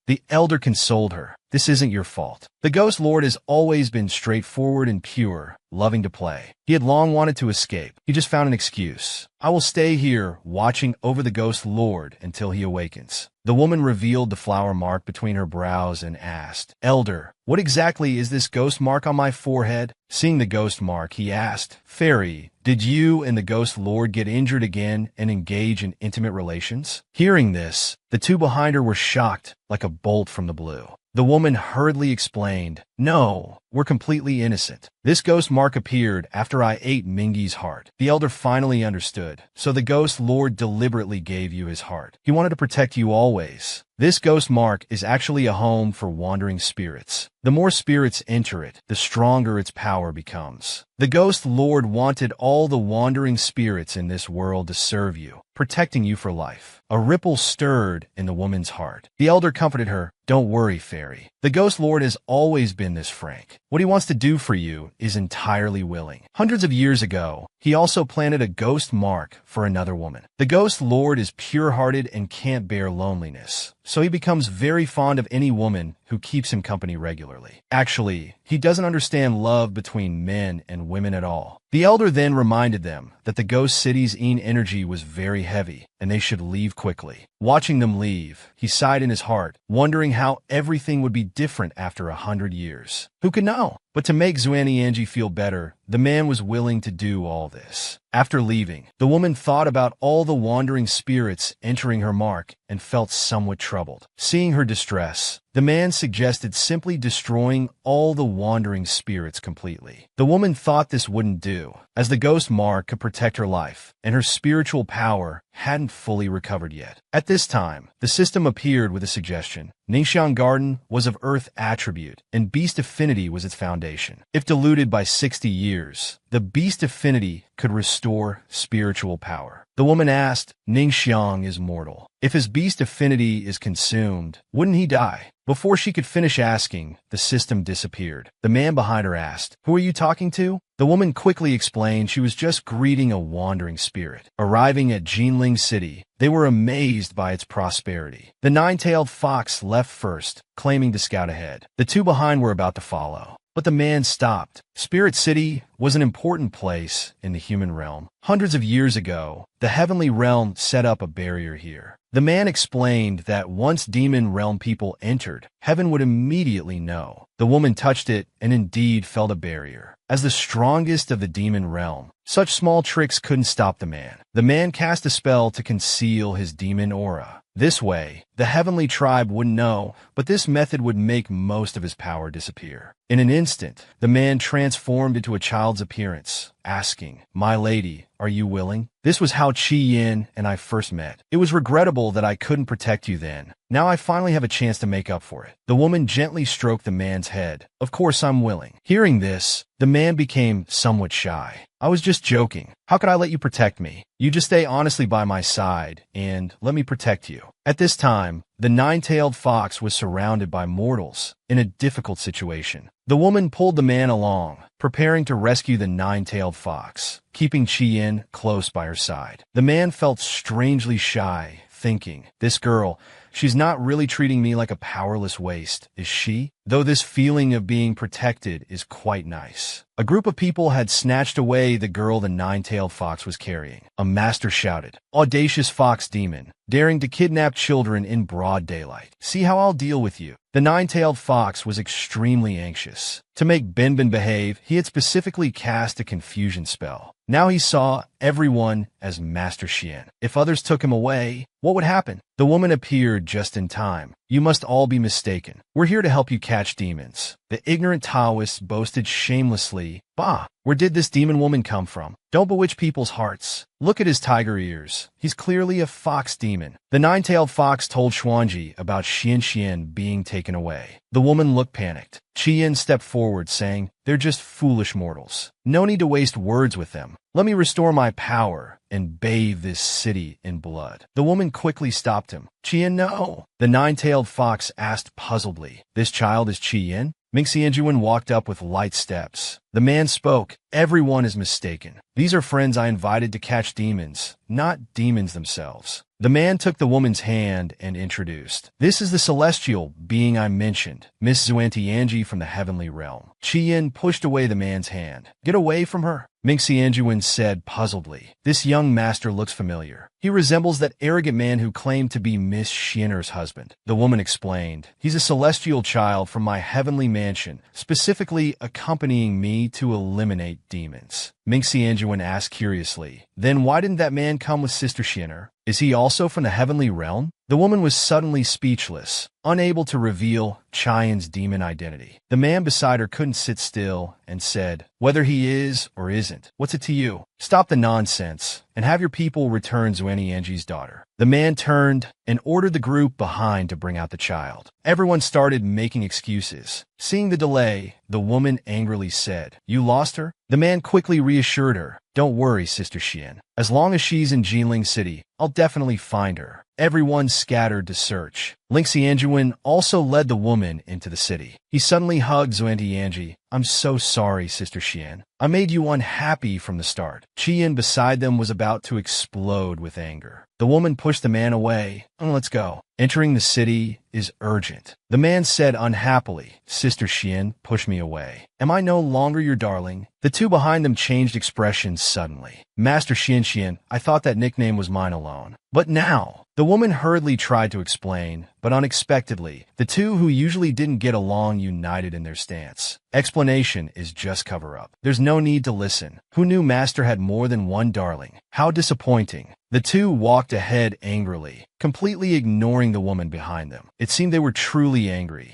Speaker 1: The elder consoled her. "This isn't your fault. The ghost lord has always been straightforward and pure, loving to play. He had long wanted to escape. He just found an excuse. I will stay here, watching over the ghost lord until he awakens." The woman revealed the flower mark between her brows and asked, "Elder, what exactly is this ghost mark on my forehead?" Seeing the ghost mark, he asked, "Fairy, did you and the ghost lord get injured again and engage in intimate relations?" Hearing this, the two behind her were shocked, like a bolt from the blue. The woman hurriedly explained, "No, we're completely innocent. This ghost mark appeared after I ate Mingy's heart." The elder finally understood. "So the ghost lord deliberately gave you his heart. He wanted to protect you always. This ghost mark is actually a home for wandering spirits. The more spirits enter it, the stronger its power becomes. The ghost lord wanted all the wandering spirits in this world to serve you, protecting you for life." A ripple stirred in the woman's heart. The elder comforted her, "Don't worry, fairy. The ghost lord has always been this frank. What he wants to do for you is entirely willing. Hundreds of years ago, he also planted a ghost mark for another woman. The ghost lord is pure-hearted and can't bear loneliness, so he becomes very fond of any woman who keeps him company regularly. Actually, he doesn't understand love between men and women at all." The elder then reminded them that the ghost city's energy was very heavy, and they should leave quickly. Watching them leave, he sighed in his heart, wondering how everything would be different after 100 years. Who could know? But to make Xuantianji feel better, the man was willing to do all this. After leaving, the woman thought about all the wandering spirits entering her mark and felt somewhat troubled. Seeing her distress, the man suggested simply destroying all the wandering spirits completely. The woman thought this wouldn't do, as the ghost mark could protect her life, and her spiritual power hadn't fully recovered yet. At this time, the system appeared with a suggestion. Ningxiang Garden was of Earth attribute, and Beast Affinity was its foundation. If diluted by 60 years, the Beast Affinity could restore spiritual power. The woman asked, "Ningxiang is mortal. If his Beast Affinity is consumed, wouldn't he die?" Before she could finish asking, the system disappeared. The man behind her asked, "Who are you talking to?" The woman quickly explained she was just greeting a wandering spirit. Arriving at Jinling City, they were amazed by its prosperity. The nine-tailed fox left first, claiming to scout ahead. The two behind were about to follow, but the man stopped. Spirit City was an important place in the human realm. Hundreds of years ago, the heavenly realm set up a barrier here. The man explained that once demon realm people entered, heaven would immediately know. The woman touched it and indeed felt a barrier. As the strongest of the demon realm, such small tricks couldn't stop the man. The man cast a spell to conceal his demon aura. This way, the heavenly tribe wouldn't know, but this method would make most of his power disappear. In an instant, the man transformed into a child's appearance, asking, "My lady, are you willing?" This was how Chi Yin and I first met. It was regrettable that I couldn't protect you then. Now I finally have a chance to make up for it. The woman gently stroked the man's head. Of course I'm willing. Hearing this, the man became somewhat shy. I was just joking. How could I let you protect me? You just stay honestly by my side, and let me protect you. At this time, the nine-tailed fox was surrounded by mortals in a difficult situation. The woman pulled the man along, preparing to rescue the nine-tailed fox, keeping Chi Yin close by her side. The man felt strangely shy, thinking, this girl, she's not really treating me like a powerless waste, is she? Though this feeling of being protected is quite nice. A group of people had snatched away the girl the nine-tailed fox was carrying. A master shouted, "Audacious fox demon, daring to kidnap children in broad daylight. See how I'll deal with you." The nine-tailed fox was extremely anxious. To make Benben behave, he had specifically cast a confusion spell. Now he saw everyone as Master Xian. If others took him away, what would happen? The woman appeared just in time. "You must all be mistaken. We're here to help you catch demons." The ignorant Taoists boasted shamelessly, "Bah, where did this demon woman come from? Don't bewitch people's hearts. Look at his tiger ears. He's clearly a fox demon." The nine-tailed fox told Xuanji about Xian being taken away. The woman looked panicked. Qian stepped forward, saying, "They're just foolish mortals. No need to waste words with them. Let me restore my power and bathe this city in blood." The woman quickly stopped him. "Qian, no." The nine-tailed fox asked puzzledly, "This child is Qian?" Mingxianjuan walked up with light steps. The man spoke, "Everyone is mistaken. These are friends I invited to catch demons, not demons themselves." The man took the woman's hand and introduced, "This is the celestial being I mentioned, Miss Xuantianji from the heavenly realm." Qian pushed away the man's hand. "Get away from her," Mingxianjuan said puzzledly. "This young master looks familiar. He resembles that arrogant man who claimed to be Miss Xianer's husband." The woman explained, "He's a celestial child from my heavenly mansion, specifically accompanying me to eliminate demons." Mingxianjuan asked curiously, "Then why didn't that man come with Sister Xianer? Is he also from the heavenly realm?" The woman was suddenly speechless, unable to reveal Qian's demon identity. The man beside her couldn't sit still and said, "Whether he is or isn't, what's it to you? Stop the nonsense and have your people return Xuantianji's daughter." The man turned and ordered the group behind to bring out the child. Everyone started making excuses. Seeing the delay, the woman angrily said, "You lost her?" The man quickly reassured her, "Don't worry, Sister Xian. As long as she's in Jinling City, I'll definitely find her." Everyone scattered to search. Lingxianjuan also led the woman into the city. He suddenly hugged Xuantianji. "I'm so sorry, Sister Xian. I made you unhappy from the start." Qian beside them was about to explode with anger. The woman pushed the man away. "Let's go. Entering the city is urgent." The man said unhappily, "Sister Xian, push me away. Am I no longer your darling?" The two behind them changed expressions suddenly. "Master Xian, I thought that nickname was mine alone. But now..." The woman hurriedly tried to explain, but unexpectedly, the two who usually didn't get along united in their stance. Explanation is just cover-up. There's no need to listen. Who knew Master had more than one darling? How disappointing. The two walked ahead angrily, completely ignoring the woman behind them. It seemed they were truly angry.